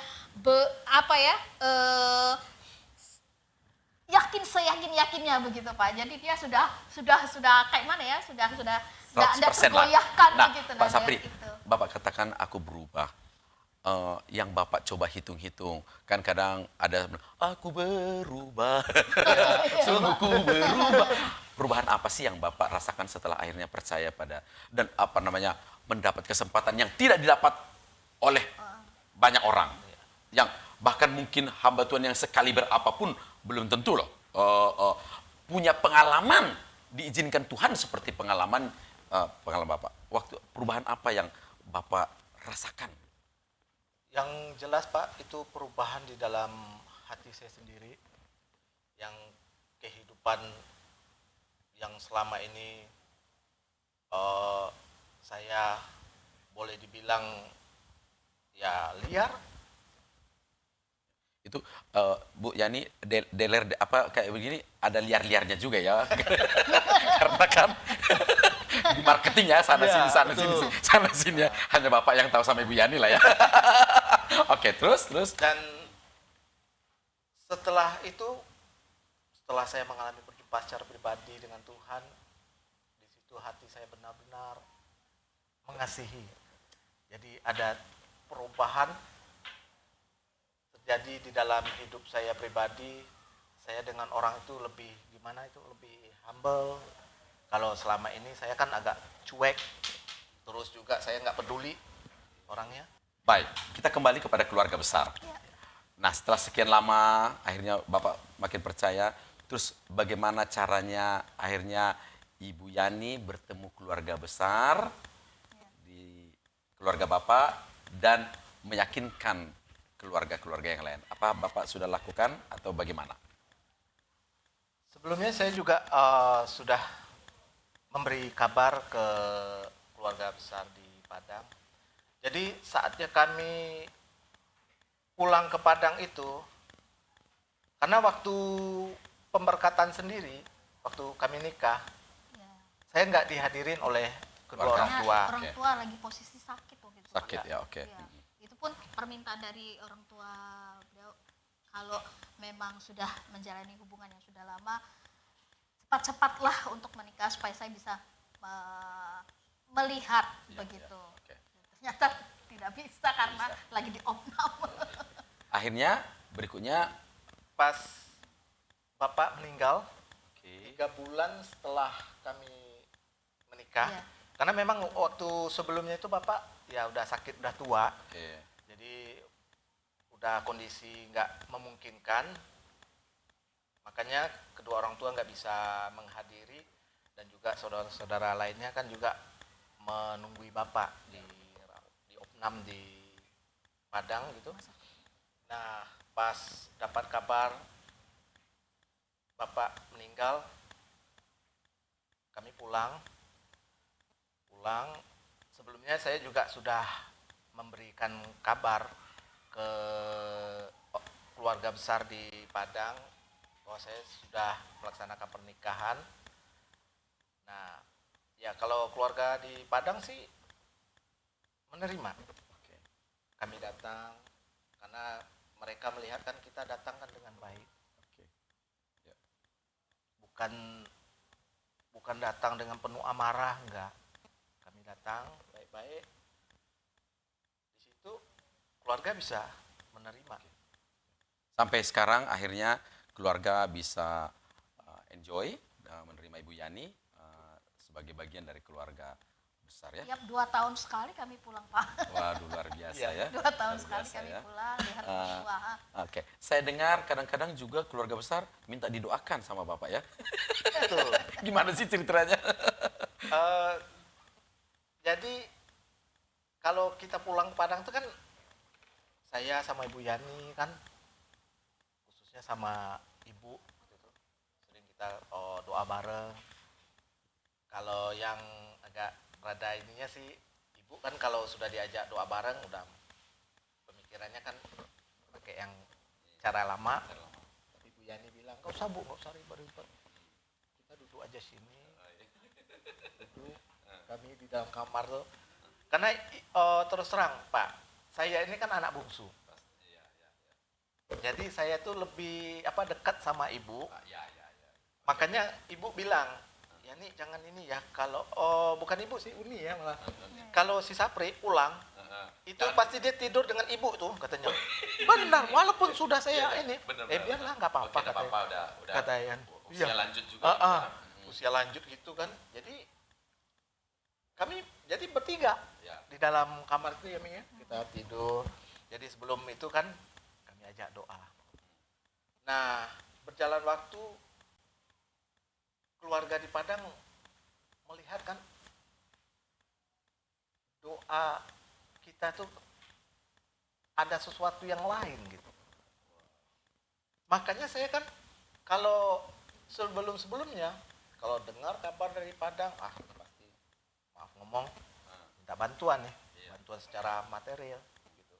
yakin seyakin-yakinnya begitu Pak. Jadi dia sudah kayak mana ya? Sudah 100% lah. tergoyahkan Nah, begitu. Pak Sapri, itu. Bapak katakan aku berubah. Yang Bapak coba hitung-hitung, kan kadang ada aku berubah, sungguhku berubah. Perubahan apa sih yang Bapak rasakan setelah akhirnya percaya pada dan mendapat kesempatan yang tidak didapat oleh banyak orang, yang bahkan mungkin hamba Tuhan yang sekali berapapun belum tentu loh punya pengalaman diizinkan Tuhan seperti pengalaman Bapak. Waktu perubahan apa yang Bapak rasakan? Yang jelas Pak, itu perubahan di dalam hati saya sendiri. Yang kehidupan yang selama ini saya boleh dibilang ya liar. Itu Bu Yani kayak begini ada liar-liarnya juga ya. Karena kan di marketing ya, sana Iya, sini, sana betul. sini, sana sini ya. Hanya Bapak yang tahu sama Ibu Yani lah ya. Oke, terus. Dan setelah itu, setelah saya mengalami berjumpa secara pribadi dengan Tuhan, di situ hati saya benar-benar mengasihi. Jadi ada perubahan terjadi di dalam hidup saya pribadi. Saya dengan orang itu lebih gimana itu, lebih humble. Kalau selama ini saya kan agak cuek, terus juga saya nggak peduli orangnya. Baik, kita kembali kepada keluarga besar. Nah, setelah sekian lama, akhirnya Bapak makin percaya. Terus bagaimana caranya akhirnya Ibu Yani bertemu keluarga besar di keluarga Bapak dan meyakinkan keluarga-keluarga yang lain? Apa Bapak sudah lakukan atau bagaimana? Sebelumnya saya juga sudah memberi kabar ke keluarga besar di Padang. Jadi saatnya kami pulang ke Padang itu, karena waktu pemberkatan sendiri, waktu kami nikah, Ya. saya nggak dihadirin oleh kedua Keluarga. orang tua. Orang Oke. tua lagi posisi sakit waktu itu. Sakit ya, oke. Iya. Itu pun permintaan dari orang tua beliau, kalau memang sudah menjalani hubungan yang sudah lama, cepat-cepatlah untuk menikah supaya saya bisa melihat begitu. Oke. Ternyata tidak bisa karena lagi di opnam. Akhirnya berikutnya, Pas bapak meninggal, oke, 3 bulan setelah kami menikah, Iya. karena memang waktu sebelumnya itu bapak ya udah sakit, udah tua, oke. jadi udah kondisi nggak memungkinkan, makanya kedua orang tua nggak bisa menghadiri, dan juga saudara-saudara lainnya kan juga menunggui bapak di opnam di Padang gitu. Nah, pas dapat kabar bapak meninggal, kami pulang. Sebelumnya saya juga sudah memberikan kabar ke keluarga besar di Padang bahwa saya sudah melaksanakan pernikahan. Nah, ya kalau keluarga di Padang sih menerima. Oke. Kami datang karena mereka melihat kan kita datang kan dengan baik. Oke. Ya. Bukan datang dengan penuh amarah, enggak. Kami datang baik-baik. Di situ keluarga bisa menerima. Sampai sekarang akhirnya keluarga bisa enjoy menerima Ibu Yani sebagai bagian dari keluarga besar ya. Tiap 2 tahun sekali kami pulang, Pak. Waduh, luar biasa Iya. ya. 2 tahun Luar sekali biasa kami ya. pulang lihat orang tua. Oke, saya dengar kadang-kadang juga keluarga besar minta didoakan sama Bapak ya. Betul. Gimana sih ceritanya? Eh, jadi kalau kita pulang ke Padang itu kan saya sama Ibu Yani kan, khususnya sama Ibu gitu, sering kita doa bareng. Kalau yang agak rada ininya sih Ibu kan, kalau sudah diajak doa bareng udah pemikirannya kan pakai yang cara lama. Tapi Ibu Yani bilang, nggak usah Bu, nggak usah ribet-ribet, kita duduk aja sini, duduk kami di dalam kamar tuh. Karena terus terang Pak, saya ini kan anak bungsu. Jadi saya tuh lebih dekat sama Ibu. Makanya Ibu bilang, ya nih jangan ini ya, kalau bukan Ibu sih, Uni ya malah. Kalau si Sapri pulang, itu pasti dia tidur dengan Ibu tuh katanya. Benar, walaupun sudah saya ini, biarlah nggak apa-apa katanya. Katanya. usia Iya. lanjut juga. Usia lanjut gitu kan. Jadi kami jadi bertiga Ya. di dalam kamar itu ya Mi ya. Kita tidur. Jadi sebelum itu kan kami ajak doa. Nah, berjalan waktu, keluarga di Padang melihat kan doa kita tuh ada sesuatu yang lain gitu. Makanya saya kan kalau sebelum-sebelumnya kalau dengar kabar dari Padang, pasti maaf ngomong minta bantuan ya, bantuan secara material gitu.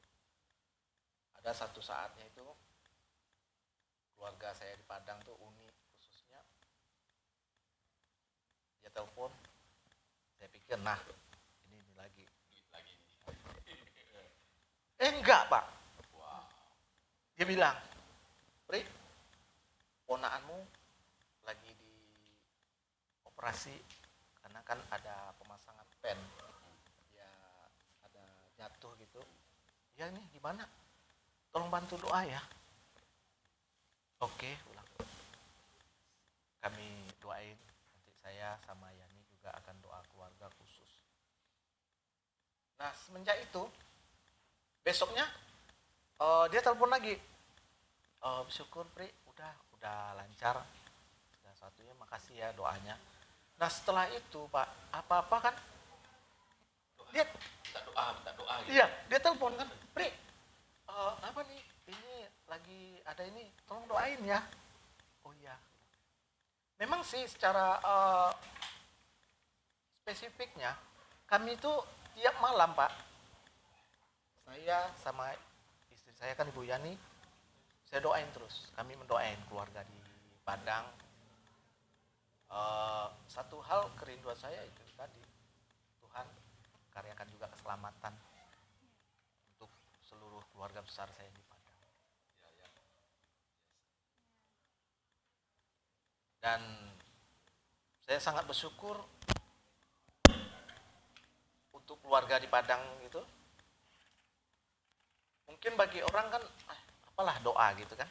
Ada satu saatnya itu keluarga saya di Padang tuh, Uni khususnya, dia telepon, Saya pikir, nah ini lagi. Enggak Pak. Dia bilang, Pri, ponaanmu lagi di operasi karena kan ada pemasangan pen. Ya ada jatuh gitu. Ya ini gimana? Tolong bantu doa ya. Oke, ulang. Kami doain. Nanti saya sama Yani juga akan doa keluarga khusus. Nah semenjak itu, besoknya dia telepon lagi. Syukur Pri, udah lancar. Sudah satunya, makasih ya doanya. Nah setelah itu Pak, apa-apa kan dia minta doa gitu. iya, dia telepon kan, Pri, apa nih? Ini lagi ada ini, tolong doain ya. Oh iya. Memang sih secara spesifiknya kami itu tiap malam Pak, saya sama istri saya kan Ibu Yani, saya doain terus. Kami mendoain keluarga di Padang. Satu hal kerinduan saya itu tadi, Tuhan karyakan juga keselamatan untuk seluruh keluarga besar saya di Padang. Dan saya sangat bersyukur untuk keluarga di Padang itu. Mungkin bagi orang kan, apalah doa gitu kan.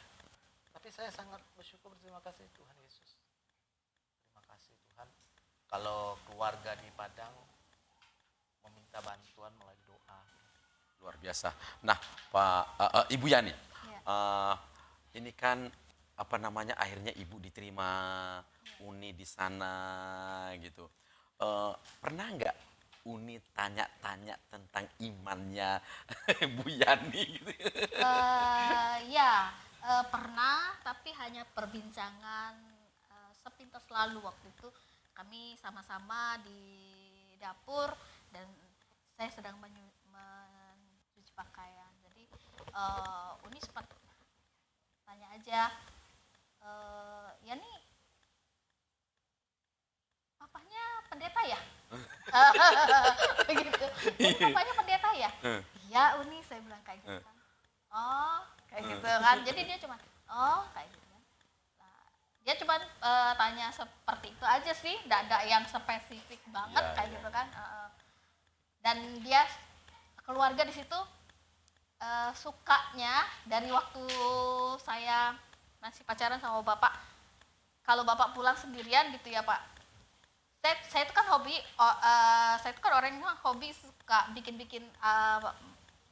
Tapi saya sangat bersyukur, berterima kasih Tuhan Yesus. Terima kasih Tuhan. Kalau keluarga di Padang meminta bantuan melalui doa. Luar biasa. Nah, Ibu Yani, ini kan apa namanya, akhirnya Ibu diterima Uni di sana gitu. Pernah nggak Uni tanya-tanya tentang imannya Bu Yani gitu? Pernah, tapi hanya perbincangan sepintas lalu. Waktu itu kami sama-sama di dapur dan saya sedang mencuci pakaian. Jadi Uni sempat tanya aja, Yani, papanya pendeta ya? Begitu. Jadi papanya pendeta ya? Iya Uni, saya bilang kayak gitu kan. Oh, kayak gitu kan. Jadi dia cuma, oh kayak gitu kan. Nah, dia cuma tanya seperti itu aja sih, tidak ada yang spesifik banget kayak gitu kan. Dan dia keluarga di situ sukanya dari waktu saya masih pacaran sama bapak, kalau bapak pulang sendirian gitu ya Pak, saya itu kan hobi, saya itu kan orang yang hobi suka bikin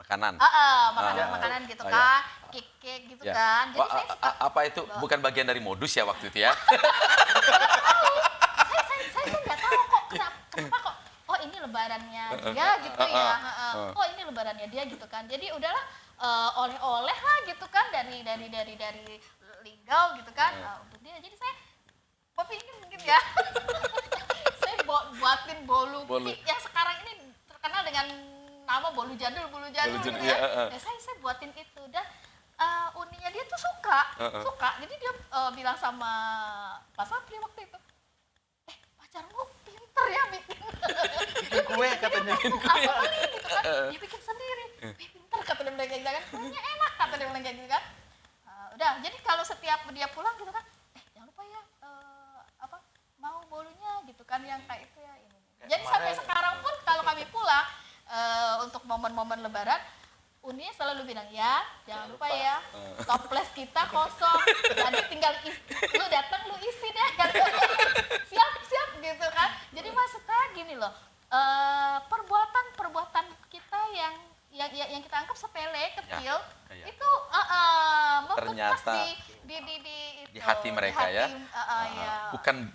Makanan. makanan gitu Oh, kan, cake gitu Ya. kan. Jadi saya suka, Apa itu bukan bagian dari modus ya waktu itu ya? saya nggak tahu kok kenapa kok. Oh ini lebarannya dia gitu ya. Oh ini lebarannya dia gitu kan. Jadi udahlah oleh-oleh lah gitu kan dari Linggau gitu kan untuk dia. Jadi saya pingin mungkin ya. Saya buatin bolu cake yang sekarang ini terkenal dengan nama bolu jadul gitu ya. Ya saya buatin itu dan Uninya dia tuh suka. Jadi dia bilang sama Pak Sapri waktu itu, pacarmu pinter ya bikin Kue katanya. apa beli gitu kan, dia bikin sendiri. Pinter kata dia bilang kayak gitu kan, kuenya enak kata dia bilang kayak gitu kan. Udah, jadi kalau setiap dia pulang gitu kan, jangan lupa ya mau bolunya gitu kan yang kayak itu ya ini. Jadi sampai sekarang pun kalau kami pulang untuk momen-momen lebaran, Uni selalu bilang ya jangan lupa ya toples kita kosong, jadi tinggal lu datang lu isi deh kan. siap gitu kan. Jadi maksudnya gini loh, perbuatan kita yang kita anggap sepele kecil itu membekas Ternyata di hati mereka ya.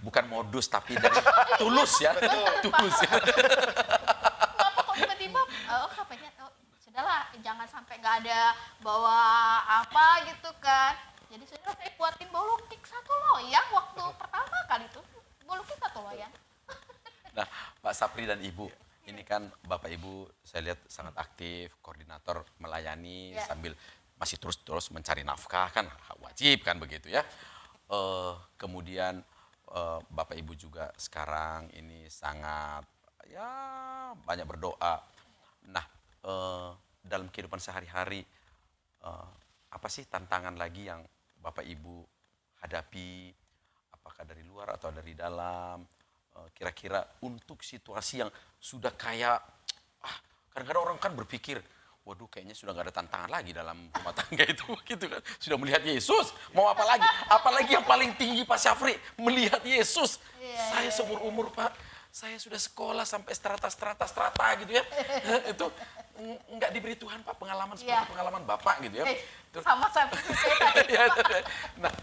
Bukan modus tapi dari tulus ya. Tulus ya. Kenapa kok tiba-tiba katanya sudahlah jangan sampai nggak ada bawa apa gitu kan. Jadi sudah saya buatin bolu cake 1 loyang waktu pertama kali itu, bolu cake 1 loyang. Nah, Pak Sapri dan Ibu, ini kan Bapak Ibu saya lihat sangat aktif, koordinator melayani sambil masih terus mencari nafkah kan wajib kan begitu ya. Kemudian Bapak Ibu juga sekarang ini sangat ya banyak berdoa. Nah, dalam kehidupan sehari-hari, apa sih tantangan lagi yang Bapak Ibu hadapi? Apakah dari luar atau dari dalam? Kira-kira untuk situasi yang sudah kayak, kadang-kadang orang kan berpikir, waduh kayaknya sudah nggak ada tantangan lagi dalam rumah tangga itu, gitu kan. Sudah melihat Yesus, mau apa lagi? Apalagi yang paling tinggi Pak Syafri, melihat Yesus. Saya seumur umur Pak, saya sudah sekolah sampai strata gitu ya. Itu nggak diberi Tuhan Pak pengalaman seperti pengalaman Bapak gitu ya. Sama seperti saya tadi. Nah,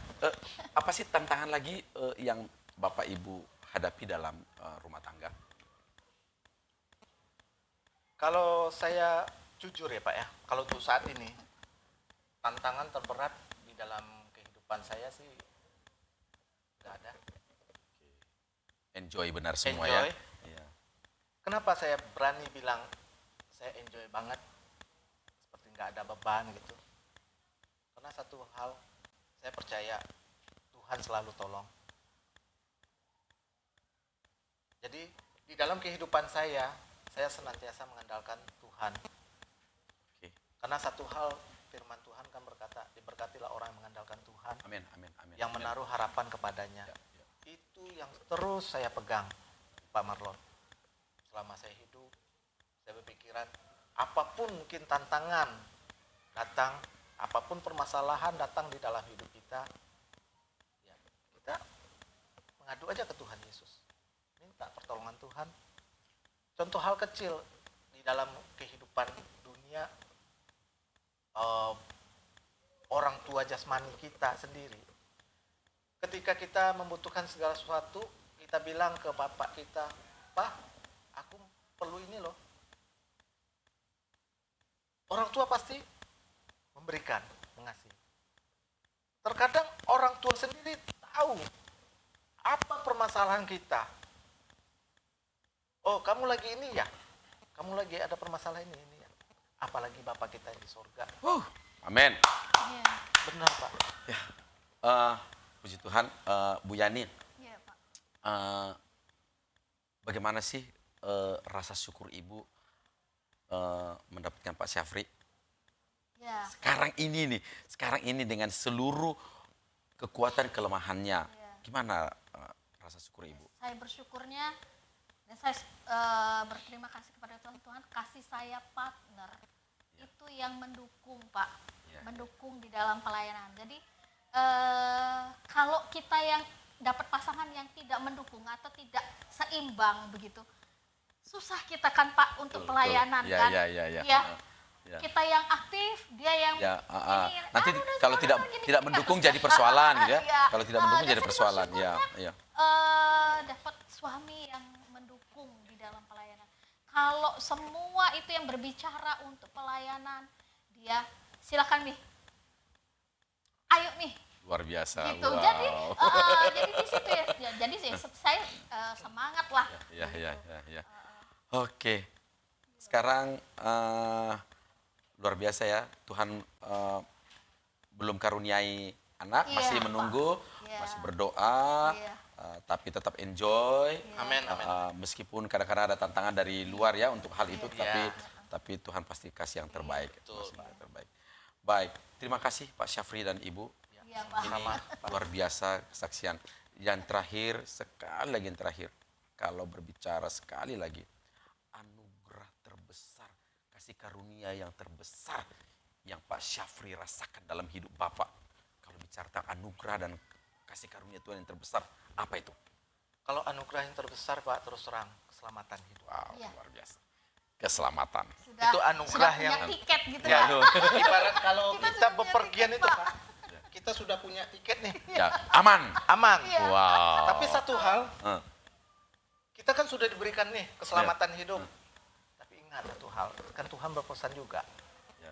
apa sih tantangan lagi yang Bapak Ibu hadapi dalam rumah tangga? Kalau saya jujur ya Pak ya, kalau untuk saat ini tantangan terberat di dalam kehidupan saya sih nggak ada. Enjoy benar semua Enjoy. ya. Iya. Kenapa saya berani bilang saya enjoy banget, seperti nggak ada beban gitu? Karena satu hal, saya percaya Tuhan selalu tolong. Jadi di dalam kehidupan saya senantiasa mengandalkan Tuhan. Oke. Karena satu hal, firman Tuhan kan berkata, diberkatilah orang yang mengandalkan Tuhan, Amin, amin, amin. yang amin. menaruh harapan kepadanya. Ya, ya. Itu yang terus saya pegang, Pak Marlon. Selama saya hidup, saya berpikiran, apapun mungkin tantangan datang, apapun permasalahan datang di dalam hidup kita, ya, kita mengadu aja ke Tuhan Yesus. Minta pertolongan Tuhan. Contoh hal kecil di dalam kehidupan dunia, orang tua jasmani kita sendiri. Ketika kita membutuhkan segala sesuatu, kita bilang ke bapak kita, Pak, aku perlu ini loh. Orang tua pasti memberikan, mengasihi. Terkadang orang tua sendiri tahu apa permasalahan kita. Oh, kamu lagi ini ya? Kamu lagi ada permasalahan ini ya? Apalagi Bapak kita di sorga. Amin. Iya. Benar, Pak. Puji Tuhan, Bu Yani, Iya, Pak. bagaimana sih rasa syukur Ibu mendapatkan Pak Syafri? Ya. Sekarang ini dengan seluruh kekuatan kelemahannya, gimana rasa syukur Ibu? Saya bersyukurnya dan saya berterima kasih kepada Tuhan kasih saya partner itu yang mendukung Pak, mendukung di dalam pelayanan. Jadi kalau kita yang dapat pasangan yang tidak mendukung atau tidak seimbang begitu, susah kita kan Pak untuk pelayanan Ya, kan? ya. Ya. Kita yang aktif, dia yang ini, nanti kalau tidak mendukung jadi persoalan gitu ya. Iya. Kalau tidak mendukung Dan jadi saya persoalan, bersyukurnya, ya. dapat suami yang mendukung di dalam pelayanan. Kalau semua itu yang berbicara untuk pelayanan, dia silakan nih, ayo nih, Luar biasa. gitu. Wow. Jadi di situ ya, jadi saya semangat lah. Ya. Oke. Sekarang luar biasa ya, Tuhan belum karuniai anak, Iya, masih Pak. menunggu, Iya. masih berdoa, Iya. tapi tetap enjoy. Amin, amin. Meskipun kadang-kadang ada tantangan dari luar ya untuk hal itu, Iya. tapi Tuhan pasti kasih yang terbaik. Betul, Pasti yang terbaik. Baik, terima kasih Pak Syafri dan Ibu. Iya, Pak. Ini luar biasa kesaksian. Yang terakhir, sekali lagi yang terakhir, kalau berbicara sekali lagi, anugerah terbesar, kasih karunia yang terbesar yang Pak Syafri rasakan dalam hidup Bapak. Kalau bicara tentang anugerah dan kasih karunia Tuhan yang terbesar, apa itu? Kalau anugerah yang terbesar, Pak, terus terang, keselamatan hidup. Wow, Iya. luar biasa. Keselamatan. Sudah, Itu anugerah sudah punya yang- tiket gitu Ya, ya. Ibarat kalau Kita kita sudah punya bepergian tiket, itu, Pak. Pak, kita sudah punya tiket nih, Ya, aman. aman. Iya. Wow. Tapi satu hal, Eh, kita kan sudah diberikan nih keselamatan hidup. Tapi ingat satu hal, kan Tuhan berpesan juga. ya.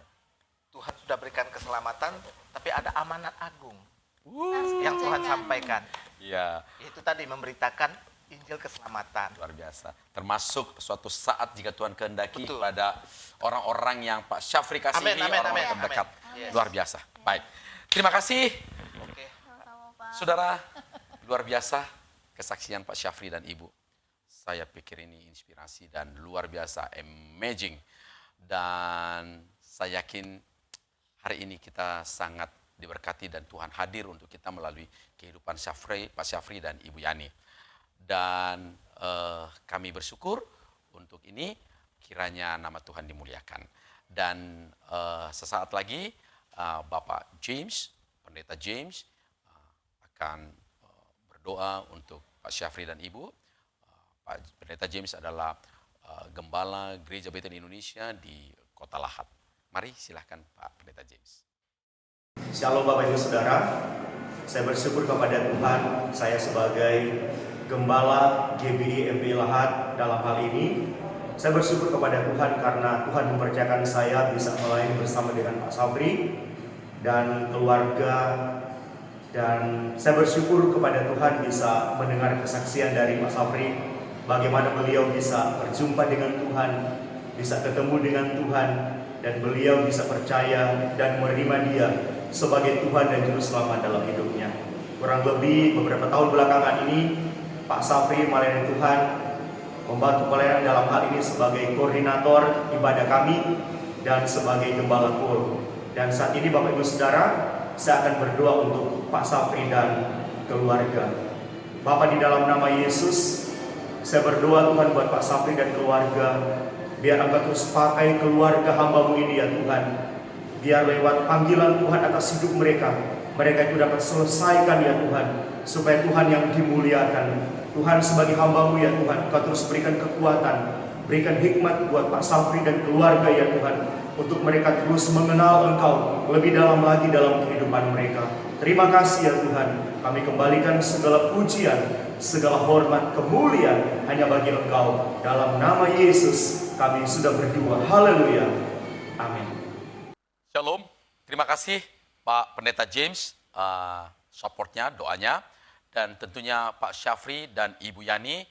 Tuhan sudah berikan keselamatan, tapi ada amanat agung Harus yang Tuhan kerjakan. sampaikan. Ya, Yaitu tadi memberitakan Injil keselamatan. luar biasa. Termasuk suatu saat jika Tuhan kehendaki Betul. pada orang-orang yang Pak Syafri kasihi, Amin, amin, orang-orang amin, terdekat. amin. Yes. Luar biasa. Baik. Terima kasih, Oke. Sama-sama, Pak. Saudara. Luar biasa kesaksian Pak Syafri dan Ibu. saya pikir ini inspirasi dan luar biasa, amazing. Dan saya yakin hari ini kita sangat diberkati dan Tuhan hadir untuk kita melalui kehidupan Pak Syafri dan Ibu Yani. Dan kami bersyukur untuk ini, kiranya nama Tuhan dimuliakan. Dan sesaat lagi Bapak James, Pendeta James akan berdoa untuk Pak Syafri dan Ibu. Pak Pendeta James adalah Gembala Gereja Bethel Indonesia di Kota Lahat. Mari silahkan Pak Pendeta James. Shalom Bapak Ibu Saudara, saya bersyukur kepada Tuhan, saya sebagai Gembala GBI MPI Lahat dalam hal ini. Saya bersyukur kepada Tuhan karena Tuhan mempercayakan saya bisa melayani bersama dengan Pak Syafri dan keluarga. Dan saya bersyukur kepada Tuhan bisa mendengar kesaksian dari Pak Syafri, bagaimana beliau bisa berjumpa dengan Tuhan, bisa ketemu dengan Tuhan, dan beliau bisa percaya dan menerima Dia sebagai Tuhan dan Juru Selamat dalam hidupnya. Kurang lebih beberapa tahun belakangan ini, Pak Syafri melayani Tuhan, membantu pelayanan dalam hal ini sebagai koordinator ibadah kami dan sebagai gembala kul. Dan saat ini Bapak Ibu Saudara, saya akan berdoa untuk Pak Syafri dan keluarga. Bapak, di dalam nama Yesus, saya berdoa Tuhan buat Pak Syafri dan keluarga. Biar Engkau terus pakai keluarga hamba-Mu ini ya Tuhan. Biar lewat panggilan Tuhan atas hidup mereka, mereka itu dapat selesaikan ya Tuhan. Supaya Tuhan yang dimuliakan. Tuhan sebagai hamba-Mu ya Tuhan, Engkau terus berikan kekuatan, berikan hikmat buat Pak Syafri dan keluarga ya Tuhan, untuk mereka terus mengenal Engkau lebih dalam lagi dalam kehidupan mereka. Terima kasih ya Tuhan, kami kembalikan segala pujian, segala hormat, kemuliaan hanya bagi Engkau. Dalam nama Yesus kami sudah berdoa. Haleluya. Amin. Shalom, terima kasih Pak Pendeta James, supportnya, doanya. Dan tentunya Pak Syafri dan Ibu Yani,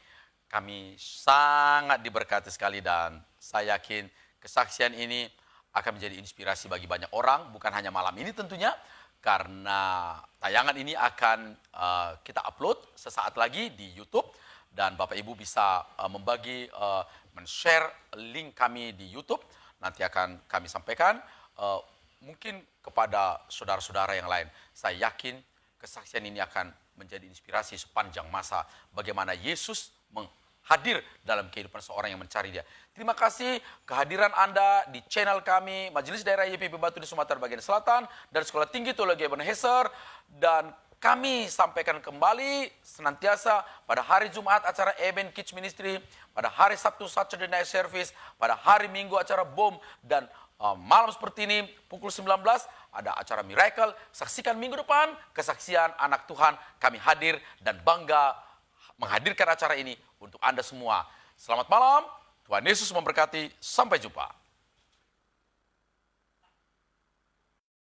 kami sangat diberkati sekali dan saya yakin kesaksian ini akan menjadi inspirasi bagi banyak orang, bukan hanya malam ini tentunya, karena tayangan ini akan kita upload sesaat lagi di YouTube dan Bapak Ibu bisa membagi, men-share link kami di YouTube, nanti akan kami sampaikan mungkin kepada saudara-saudara yang lain. Saya yakin kesaksian ini akan menjadi inspirasi sepanjang masa bagaimana Yesus hadir dalam kehidupan seorang yang mencari Dia. Terima kasih kehadiran Anda di channel kami, Majelis Daerah YPP Batu di Sumatera Bagian Selatan dan Sekolah Tinggi Teologi Ebenezer. Dan kami sampaikan kembali senantiasa pada hari Jumat acara Eben Kids Ministry, pada hari Sabtu Saturday Night Service, pada hari Minggu acara BOM, dan malam seperti ini pukul 19 ada acara Miracle. Saksikan minggu depan kesaksian anak Tuhan. Kami hadir dan bangga menghadirkan acara ini untuk Anda semua. Selamat malam, Tuhan Yesus memberkati, sampai jumpa.